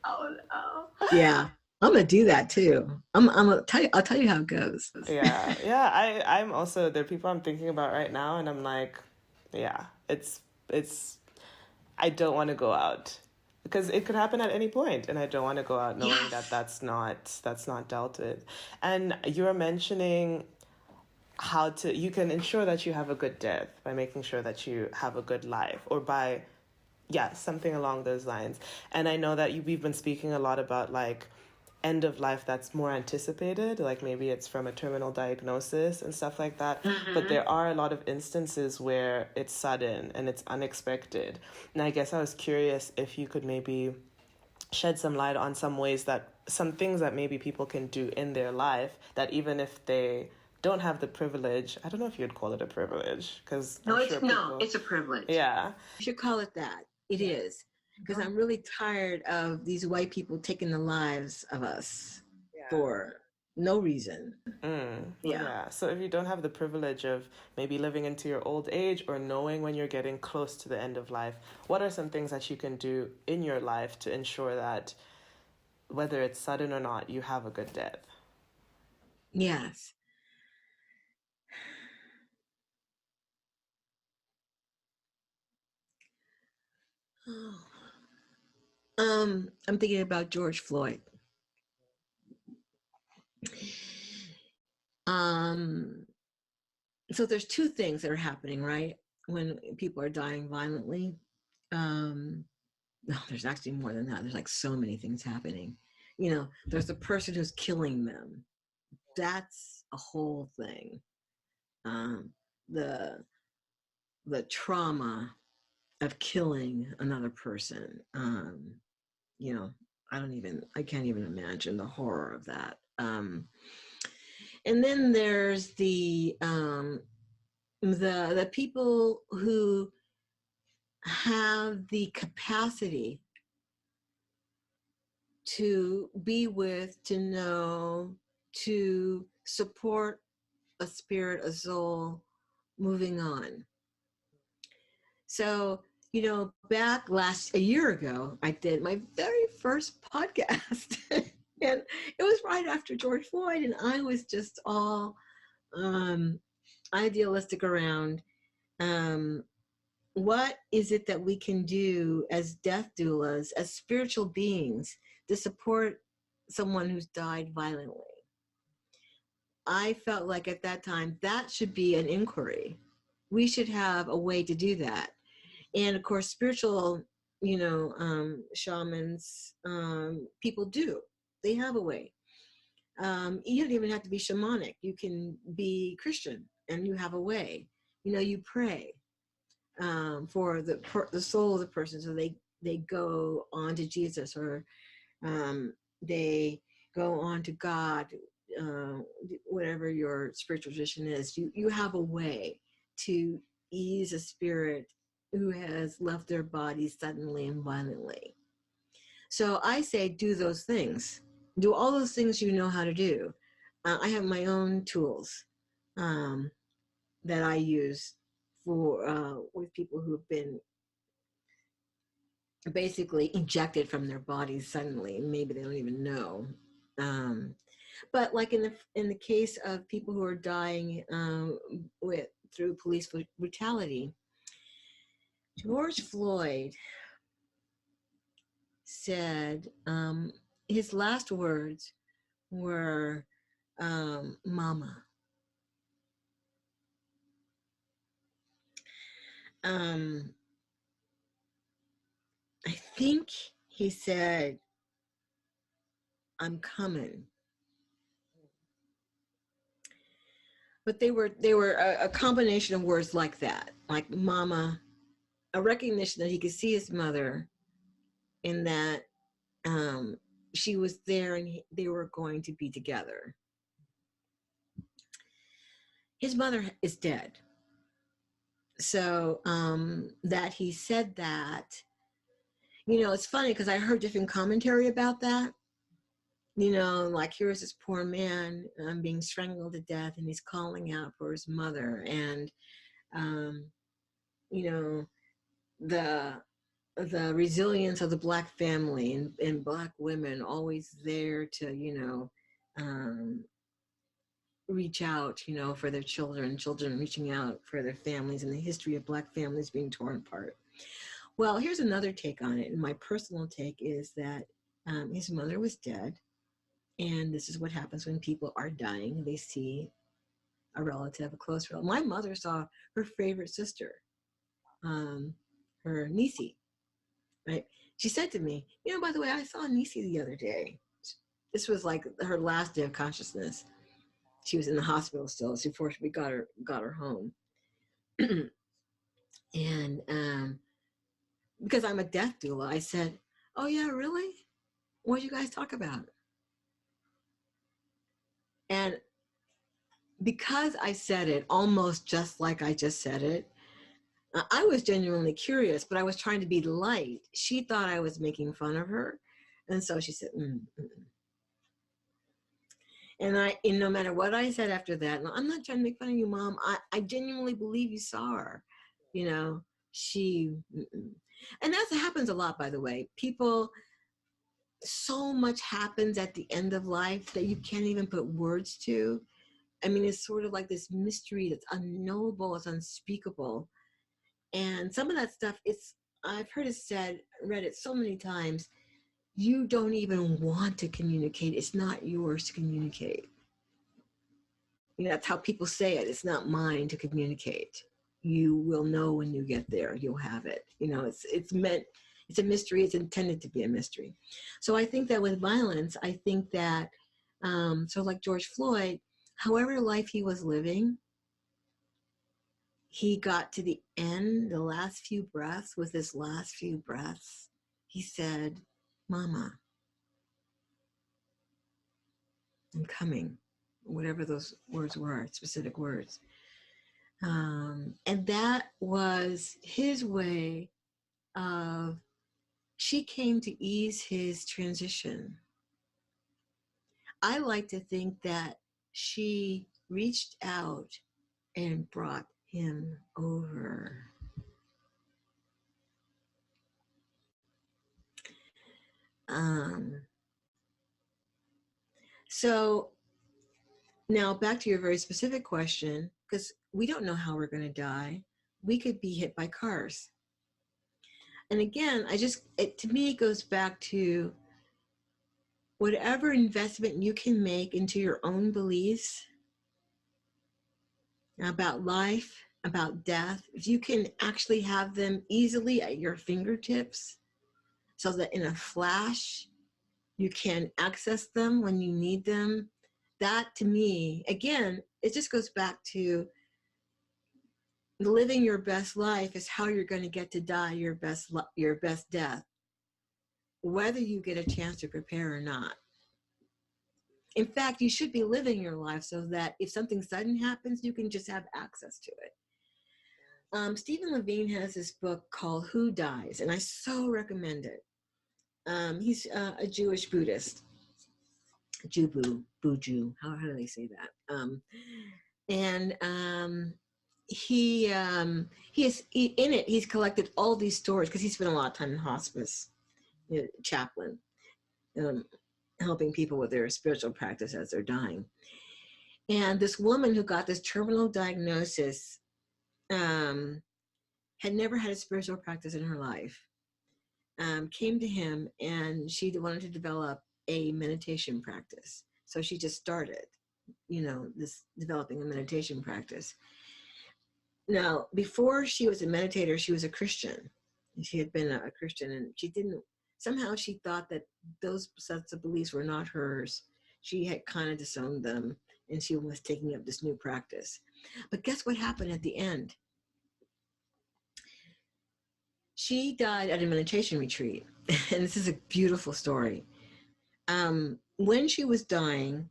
Oh no. Yeah, I'm gonna do that too. I'll tell you how it goes. Yeah. I'm also, there are people I'm thinking about right now, and I'm like, yeah, it's I don't want to go out, because it could happen at any point, and I don't want to go out knowing that that's not dealt with. And you were mentioning how you can ensure that you have a good death by making sure that you have a good life, or by something along those lines. And I know that we've been speaking a lot about like end of life that's more anticipated, like maybe it's from a terminal diagnosis and stuff like that. Mm-hmm. But there are a lot of instances where it's sudden and it's unexpected. And I guess I was curious if you could maybe shed some light on some things that maybe people can do in their life, that even if they don't have the privilege, I don't know if you'd call it a privilege, because it's a privilege. Yeah, you should call it that. It is, because I'm really tired of these white people taking the lives of us for no reason. Yeah. So if you don't have the privilege of maybe living into your old age, or knowing when you're getting close to the end of life, what are some things that you can do in your life to ensure that, whether it's sudden or not, you have a good death? Yes. I'm thinking about George Floyd. So there's two things that are happening, right? When people are dying violently. No, there's actually more than that. There's like so many things happening. There's the person who's killing them. That's a whole thing. The trauma of killing another person. I can't even imagine the horror of that. And then there's the people who have the capacity to be with, to know, to support a spirit, a soul moving on. So, back a year ago, I did my very first podcast. And it was right after George Floyd, and I was just all idealistic around what is it that we can do as death doulas, as spiritual beings, to support someone who's died violently. I felt like at that time that should be an inquiry. We should have a way to do that. And of course, spiritual, shamans, people do. They have a way. You don't even have to be shamanic. You can be Christian, and you have a way. You pray for the soul of the person, so they go on to Jesus, or they go on to God, whatever your spiritual tradition is. You have a way to ease a spirit who has left their body suddenly and violently. So I say, do those things. Do all those things you know how to do. I have my own tools that I use for with people who have been basically ejected from their bodies suddenly. Maybe they don't even know. But like in the case of people who are dying through police brutality, George Floyd said his last words were "mama." I think he said, "I'm coming." But they were a combination of words like that, like "mama," a recognition that he could see his mother, and that she was there, and they were going to be together. His mother is dead, so that he said that. It's funny because I heard different commentary about that. Like here's this poor man being strangled to death, and he's calling out for his mother, and the resilience of the Black family and Black women always there to reach out for their children reaching out for their families, and the history of Black families being torn apart. Well, here's another take on it, and my personal take is that his mother was dead, and this is what happens when people are dying. They see a relative, a close relative. My mother saw her favorite sister, her niece, right? She said to me, by the way, I saw niece the other day. This was like her last day of consciousness. She was in the hospital still before we got her home. And because I'm a death doula, I said, "Oh yeah, really? What did you guys talk about?" And because I said it almost just like I just said it, I was genuinely curious, but I was trying to be light. She thought I was making fun of her. And so she said, And no matter what I said after that, I'm not trying to make fun of you, Mom. I genuinely believe you saw her. She, and that happens a lot, by the way. People, so much happens at the end of life that you can't even put words to. I mean, it's sort of like this mystery that's unknowable, it's unspeakable. And some of that stuff, I've heard it said, read it so many times, you don't even want to communicate. It's not yours to communicate. That's how people say it. It's not mine to communicate. You will know when you get there. You'll have it. It's meant, it's a mystery. It's intended to be a mystery. So I think that with violence, I think that, so like George Floyd, however life he was living, he got to the end, the last few breaths. With his last few breaths, he said, "Mama, I'm coming," whatever those words were, specific words. And that was his way of, she came to ease his transition. I like to think that she reached out and brought him over. So now back to your very specific question, because we don't know how we're going to die. We could be hit by cars. And again, to me, it goes back to whatever investment you can make into your own beliefs about life, about death, if you can actually have them easily at your fingertips so that in a flash, you can access them when you need them. That to me, again, it just goes back to living your best life is how you're going to get to die your best death, whether you get a chance to prepare or not. In fact, you should be living your life so that if something sudden happens, you can just have access to it. Stephen Levine has this book called Who Dies, and I so recommend it. He's a Jewish Buddhist. Buju, how do they say that? in it, he's collected all these stories because he spent a lot of time in hospice, chaplain, um, helping people with their spiritual practice as they're dying. And this woman who got this terminal diagnosis had never had a spiritual practice in her life, came to him, and she wanted to develop a meditation practice. So she just started, this developing a meditation practice. Now, before she was a meditator, she was a Christian. She had been a Christian, and somehow she thought that those sets of beliefs were not hers. She had kind of disowned them, and she was taking up this new practice. But guess what happened at the end? She died at a meditation retreat, and this is a beautiful story. When she was dying,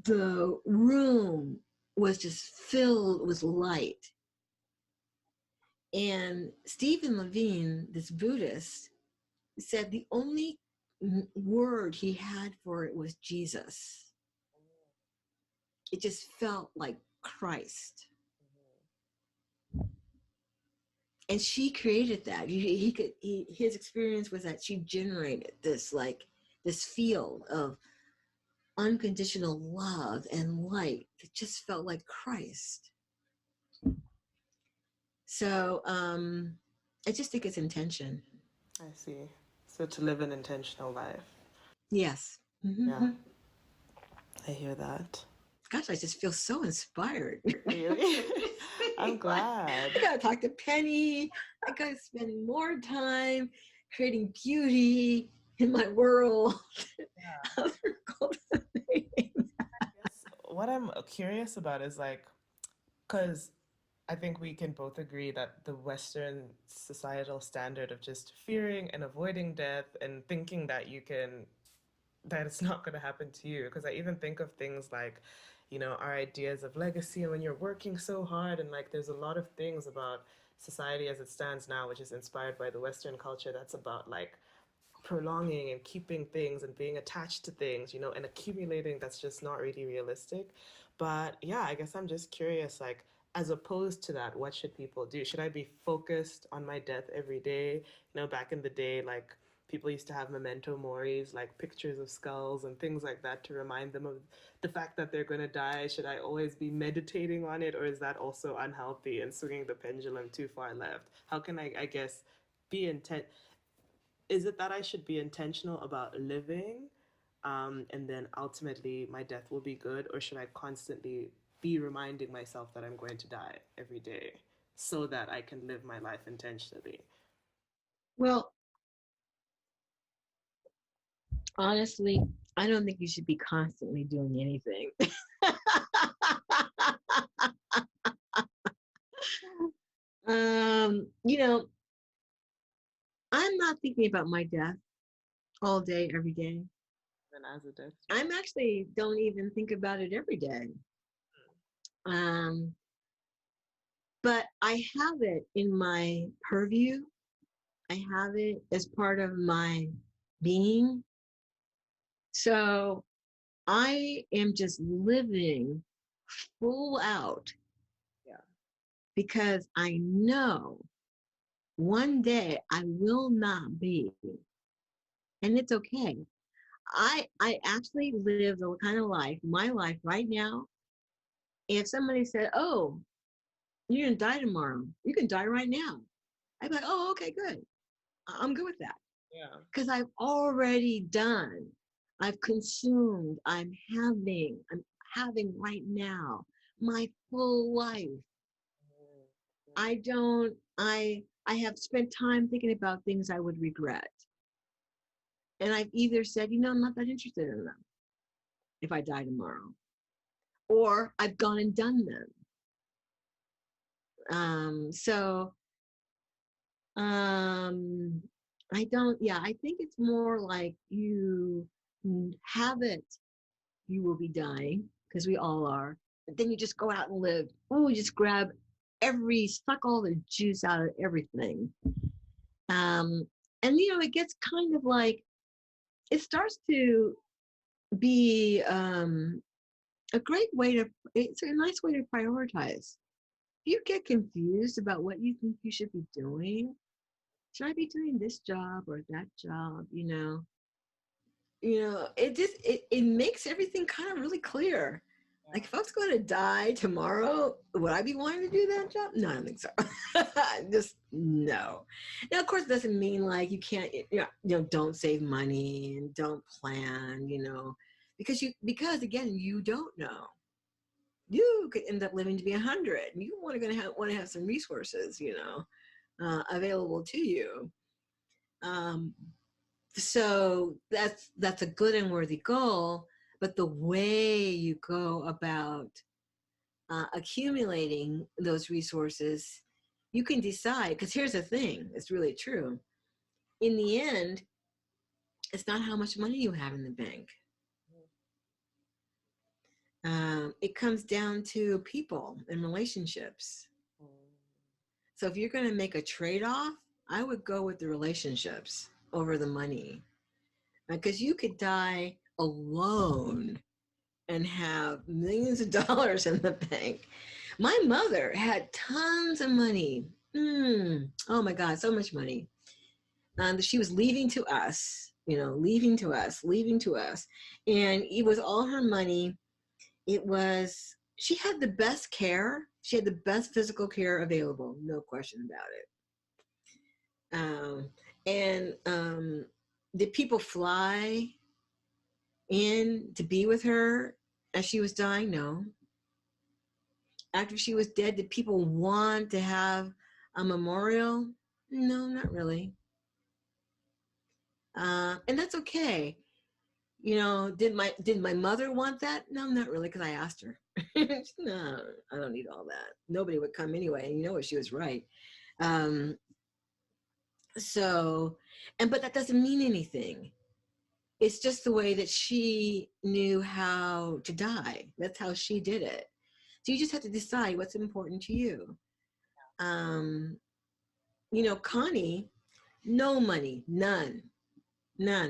the room was just filled with light. And Stephen Levine, this Buddhist, said the only word he had for it was Jesus. It just felt like Christ. And she created that. His experience was that she generated this field of unconditional love and light that just felt like Christ. So I just think it's intention. I see. So to live an intentional life. Yes. Mm-hmm. Yeah. I hear that. Gosh, I just feel so inspired. Really? I'm glad. I gotta talk to Penny. I gotta spend more time creating beauty in my world. Yeah. What I'm curious about is because I think we can both agree that the Western societal standard of just fearing and avoiding death and thinking that that it's not going to happen to you. Because I even think of things like, our ideas of legacy and when you're working so hard, and there's a lot of things about society as it stands now, which is inspired by the Western culture, that's about prolonging and keeping things and being attached to things, and accumulating, that's just not really realistic. But yeah, I guess I'm just curious, as opposed to that, what should people do? Should I be focused on my death every day? Back in the day, people used to have memento moris, pictures of skulls and things like that to remind them of the fact that they're going to die. Should I always be meditating on it, or is that also unhealthy and swinging the pendulum too far left? How can I guess, be intent? Is it that I should be intentional about living, and then ultimately my death will be good, or should I constantly be reminding myself that I'm going to die every day so that I can live my life intentionally? Well, honestly, I don't think you should be constantly doing anything. I'm not thinking about my death all day, every day. And as a death, I'm actually don't even think about it every day. But I have it in my purview. I have it as part of my being. So I am just living full out. Yeah. Because I know one day I will not be. And it's okay. I actually live the kind of life, my life right now. If somebody said, oh, you're going to die tomorrow, you can die right now, I'd be like, oh, okay, good. I'm good with that. Yeah. Because I've already done, I've consumed, I'm having right now my full life. I have spent time thinking about things I would regret. And I've either said, I'm not that interested in them if I die tomorrow. Or I've gone and done them. I think it's more like you have it, you will be dying, because we all are. But then you just go out and live. Oh, you just suck all the juice out of everything. And it gets kind of like, it starts to be it's a nice way to prioritize. you get confused about what you think you should be doing, should I be doing this job or that job? It just makes everything kind of really clear. Like, if I was going to die tomorrow, would I be wanting to do that job? No, I don't think so. Just no. Now, of course, it doesn't mean like you can't, don't save money and don't plan, because again, you don't know. You could end up living to be 100. You want to have some resources, available to you. So that's a good and worthy goal, but the way you go about accumulating those resources, you can decide, because here's the thing, it's really true. In the end, it's not how much money you have in the bank. It comes down to people and relationships. So if you're going to make a trade-off, I would go with the relationships over the money, because you could die alone and have millions of dollars in the bank. My mother had tons of money. Oh my God, so much money. She was leaving to us. And it was all her money. She had the best care. She had the best physical care available. No question about it. Did people fly in to be with her as she was dying? No. After she was dead, did people want to have a memorial? No, not really. And that's okay. Did my mother want that? No, not really, because I asked her. No, I don't need all that. Nobody would come anyway. And she was right. But that doesn't mean anything. It's just the way that she knew how to die. That's how she did it. So you just have to decide what's important to you. Connie, no money, none.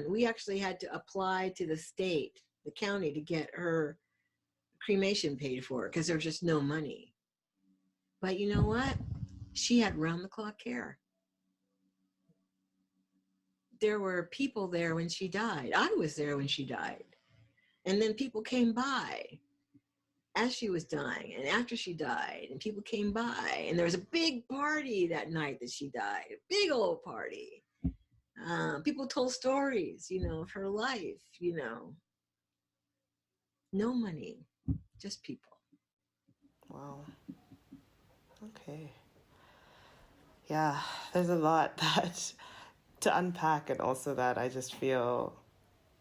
We actually had to apply to the state, the county, to get her cremation paid for because there was just no money. But you know what? She had round-the-clock care. There were people there when she died. I was there when she died. And then people came by as she was dying and after she died, and people came by, and there was a big party that night that she died, a big old party. People told stories, of her life, no money, just people. Wow. Okay. Yeah, there's a lot that to unpack, and also that I just feel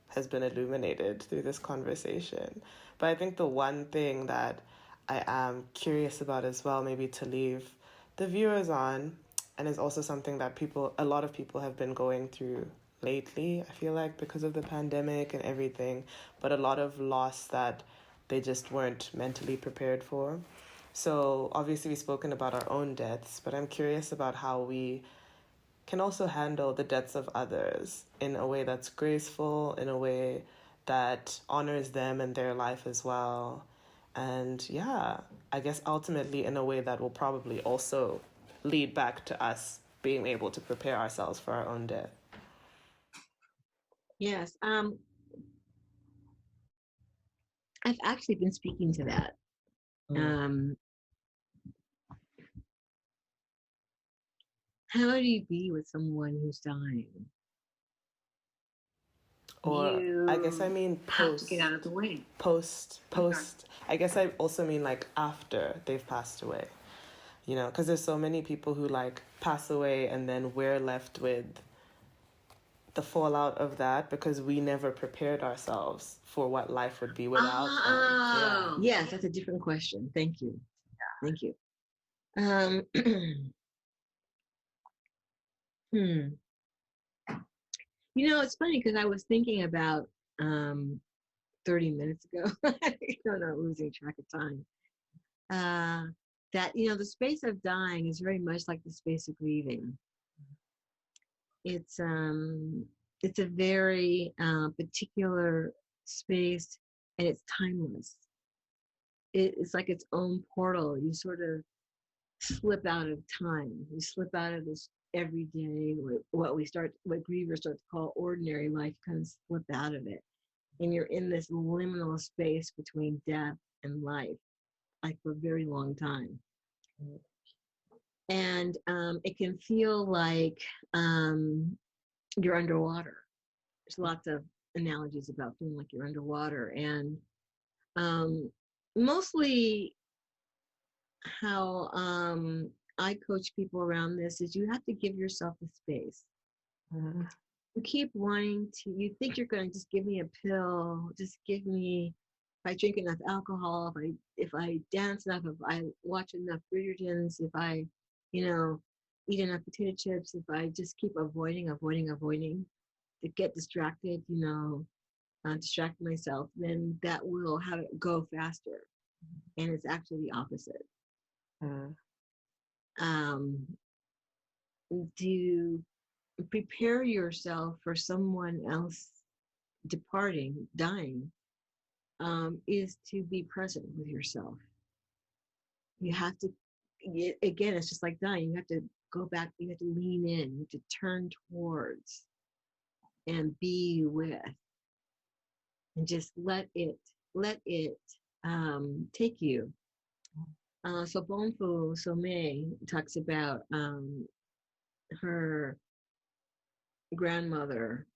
has been illuminated through this conversation. But I think the one thing that I am curious about as well, maybe to leave the viewers on, and is also something that a lot of people have been going through lately, I feel like, because of the pandemic and everything, but a lot of loss that they just weren't mentally prepared for. So obviously we've spoken about our own deaths, but I'm curious about how we can also handle the deaths of others in a way that's graceful, in a way that honors them and their life as well. And yeah, I guess ultimately in a way that will probably also lead back to us being able to prepare ourselves for our own death. Yes. I've actually been speaking to that. How do you be with someone who's dying? Or I guess I mean have to get out of the way. Post. I guess I also mean like after they've passed away. Because there's so many people who like pass away and then we're left with the fallout of that because we never prepared ourselves for what life would be without them. Yeah. Yes, that's a different question. Thank you. Thank you. It's funny because I was thinking about 30 minutes ago. I don't know, losing track of time. That the space of dying is very much like the space of grieving. It's a very particular space, and it's timeless. It's like its own portal. You sort of slip out of time. We slip out of this everyday, what grievers start to call ordinary life, kind of slip out of it. And you're in this liminal space between death and life, like for a very long time. And it can feel like you're underwater. There's lots of analogies about feeling like you're underwater. And mostly how I coach people around this is you have to give yourself the space. You keep wanting to, you think you're going to just give me a pill, just give me, if I drink enough alcohol, if I dance enough, if I watch enough Bridgertons, if I, eat enough potato chips, if I just keep avoiding to get distracted, distract myself, then that will have it go faster. And it's actually the opposite. To prepare yourself for someone else dying, is to be present with yourself. You have to, again, it's just like dying. You have to go back, you have to lean in, you have to turn towards and be with, and just let it take you. So Bonfu Somé talks about her grandmother,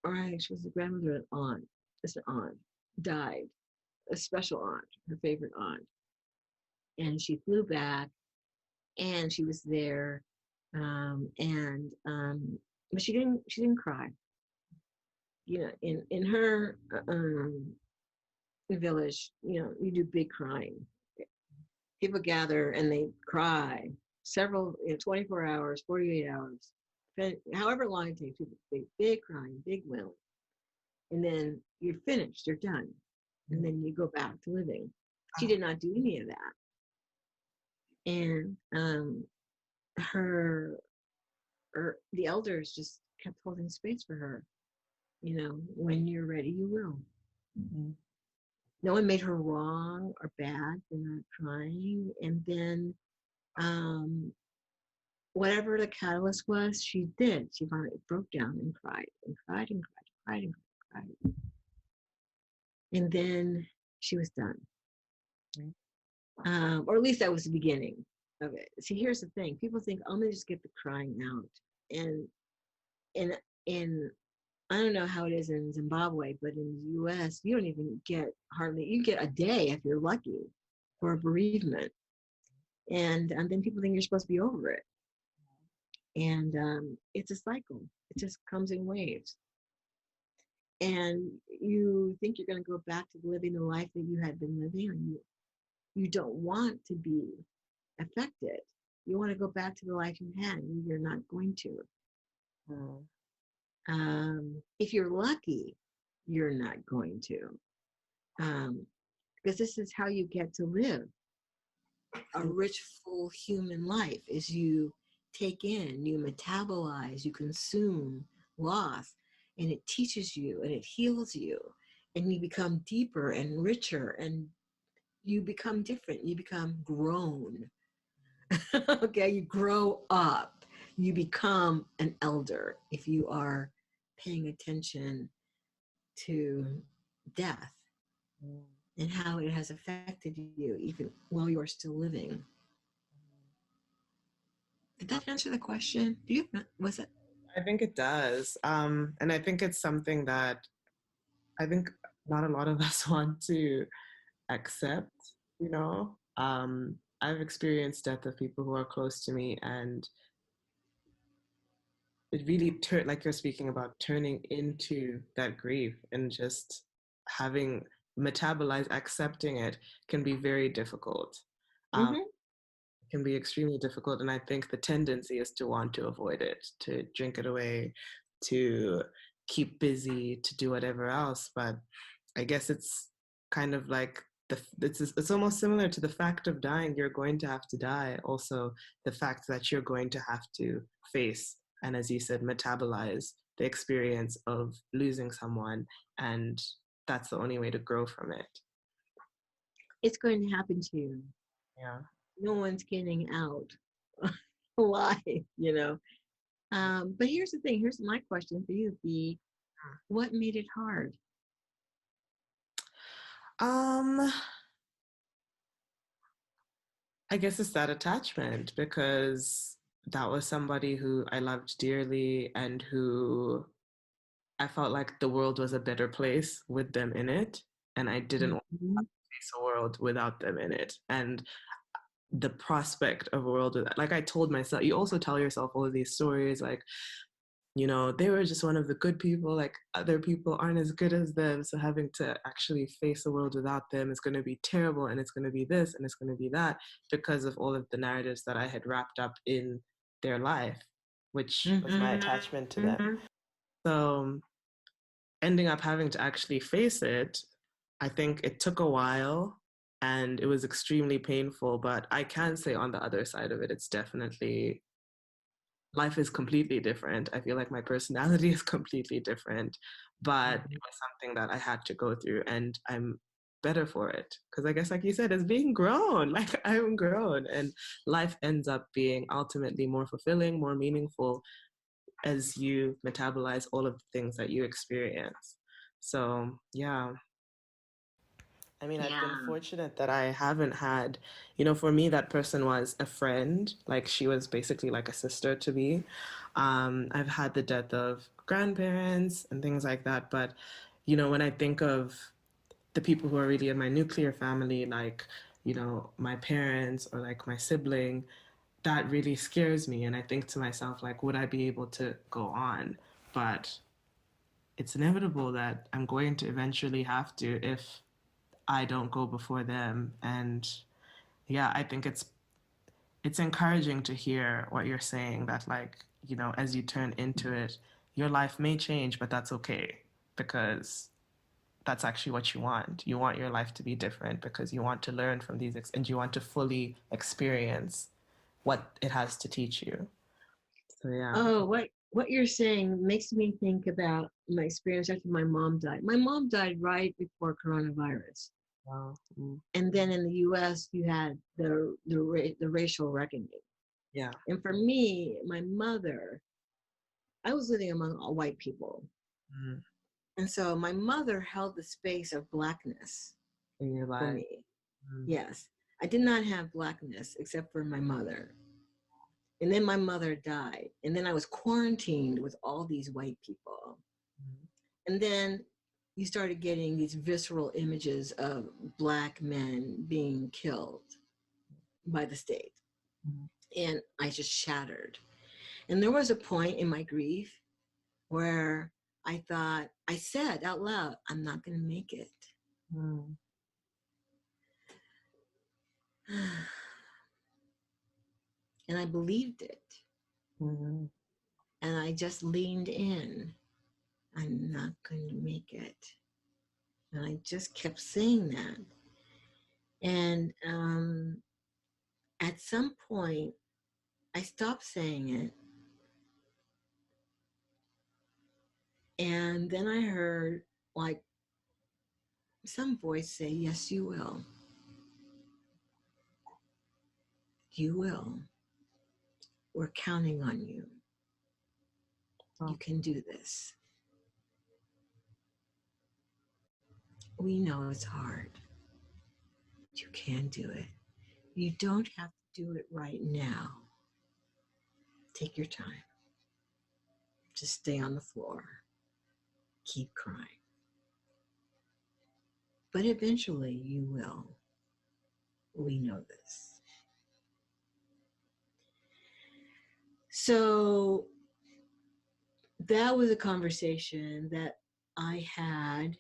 or she was a grandmother, an aunt, just an aunt, died, a special aunt, her favorite aunt. And she flew back and she was there, but she didn't cry. In her village, you do big crying. People gather and they cry several, 24 hours, 48 hours, however long it takes, people, big crying, big wailing. And then you're finished, you're done. And then you go back to living. She did not do any of that. And the elders just kept holding space for her. When you're ready, you will. Mm-hmm. No one made her wrong or bad for not crying. And then whatever the catalyst was, she did. She finally broke down and cried and cried and cried and cried and cried. And then she was done. Mm-hmm. Or at least that was the beginning of it. See, here's the thing. People think, I'm going to just get the crying out. And I don't know how it is in Zimbabwe, but in the US, you don't even get you get a day if you're lucky for a bereavement. And then people think you're supposed to be over it. And it's a cycle. It just comes in waves. And you think you're going to go back to living the life that you had been living, and you don't want to be affected. You want to go back to the life you had, and you're not going to. If you're lucky, you're not going to. Because this is how you get to live a rich, full human life, is you take in, you metabolize, you consume loss, and it teaches you and it heals you, and you become deeper and richer, and you become different, you become grown. Okay, you grow up, you become an elder if you are paying attention to death and how it has affected you even while you're still living. Did that answer the question? Was it? I think it does. And I think it's something that I think not a lot of us want to accept, I've experienced death of people who are close to me, and it really like you're speaking about, turning into that grief and just having metabolized, accepting it can be very difficult. Mm-hmm. It can be extremely difficult, and I think the tendency is to want to avoid it, to drink it away, to keep busy, to do whatever else. But I guess it's kind of like it's almost similar to the fact of dying. You're going to have to die. Also, the fact that you're going to have to face, and as you said, metabolize the experience of losing someone, and that's the only way to grow from it. It's going to happen to you. Yeah. no one's getting out alive, you know. But here's the thing. Here's my question for you, B. What made it hard? Um, I guess it's that attachment, because that was somebody who I loved dearly and who I felt like the world was a better place with them in it. And I didn't want Mhm. to face a world without them in it. And the prospect of a world with, like I told myself, you also tell yourself all of these stories, like, you know, they were just one of the good people, like other people aren't as good as them. So having to actually face the world without them is going to be terrible, and it's going to be this and it's going to be that, because of all of the narratives that I had wrapped up in their life, which was my attachment to them. So ending up having to actually face it, I think it took a while and it was extremely painful. But I can say on the other side of it, it's definitely, life is completely different. I feel like my personality is completely different, but it was something that I had to go through, and I'm better for it. Because I guess, like you said, it's being grown. Like, I'm grown, and life ends up being ultimately more fulfilling, more meaningful as you metabolize all of the things that you experience. So, yeah. I mean, I've been Yeah. fortunate that I haven't had, you know, for me, that person was a friend. Like, she was basically like a sister to me. I've had the death of grandparents and things like that. But, you know, when I think of the people who are really in my nuclear family, like, you know, my parents or like my sibling, that really scares me. And I think to myself, like, would I be able to go on? But it's inevitable that I'm going to eventually have to if I don't go before them. And yeah, I think it's encouraging to hear what you're saying, that, like, you know, as you turn into it, your life may change, but that's okay, because that's actually what you want. You want your life to be different because you want to learn from and you want to fully experience what it has to teach you. So yeah. Oh, what you're saying makes me think about my experience after my mom died. My mom died right before coronavirus, Wow. and then in the U.S. you had the racial reckoning. Yeah. And for me, my mother, I was living among all white people, Mm. and so my mother held the space of blackness In your for life. me. Mm. Yes, I did not have blackness except for my mother. And then my mother died. And then I was quarantined with all these white people. Mm. And then you started getting these visceral images of Black men being killed by the state. Mm. And I just shattered. And there was a point in my grief where I said out loud, I'm not going to make it. Mm. And I believed it. Mm. And I just leaned in. I'm not going to make it. And I just kept saying that. And at some point, I stopped saying it. And then I heard like some voice say, yes, you will. You will. We're counting on you. Oh. You can do this. We know it's hard. You can do it. You don't have to do it right now. Take your time. Just stay on the floor. Keep crying. But eventually you will. We know this. So that was a conversation that I had.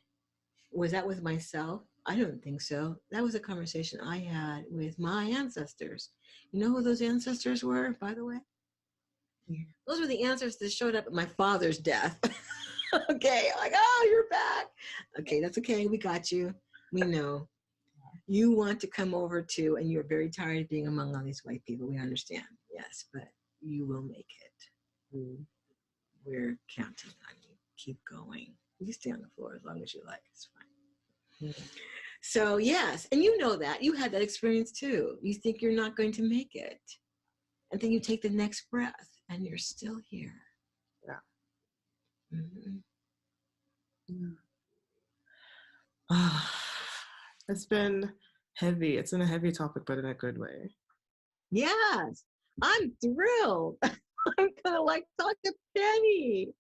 Was that with myself? I don't think so. That was a conversation I had with my ancestors. You know who those ancestors were, by the way? Yeah. Those were the ancestors that showed up at my father's death. Okay, like, oh, you're back. Okay, that's okay. We got you. We know. You want to come over too, and you're very tired of being among all these white people. We understand. Yes, but you will make it. Mm. We're counting on you. Keep going. You can stay on the floor as long as you like. It's fine. Mm. So yes, and you know that. You had that experience too. You think you're not going to make it. And then you take the next breath and you're still here. Yeah. Mm-hmm. Yeah. It's been heavy. It's been a heavy topic, but in a good way. Yes, I'm thrilled. I'm kind of like talk to Penny.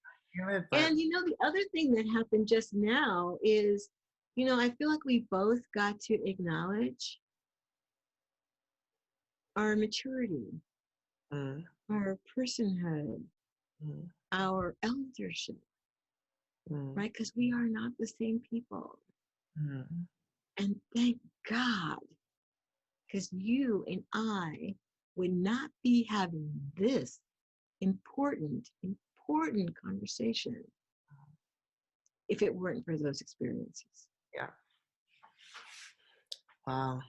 And you know, the other thing that happened just now is, you know, I feel like we both got to acknowledge our maturity, our personhood, our eldership, right? Because we are not the same people. And thank God, because you and I would not be having this important conversation if it weren't for those experiences. Yeah. Wow.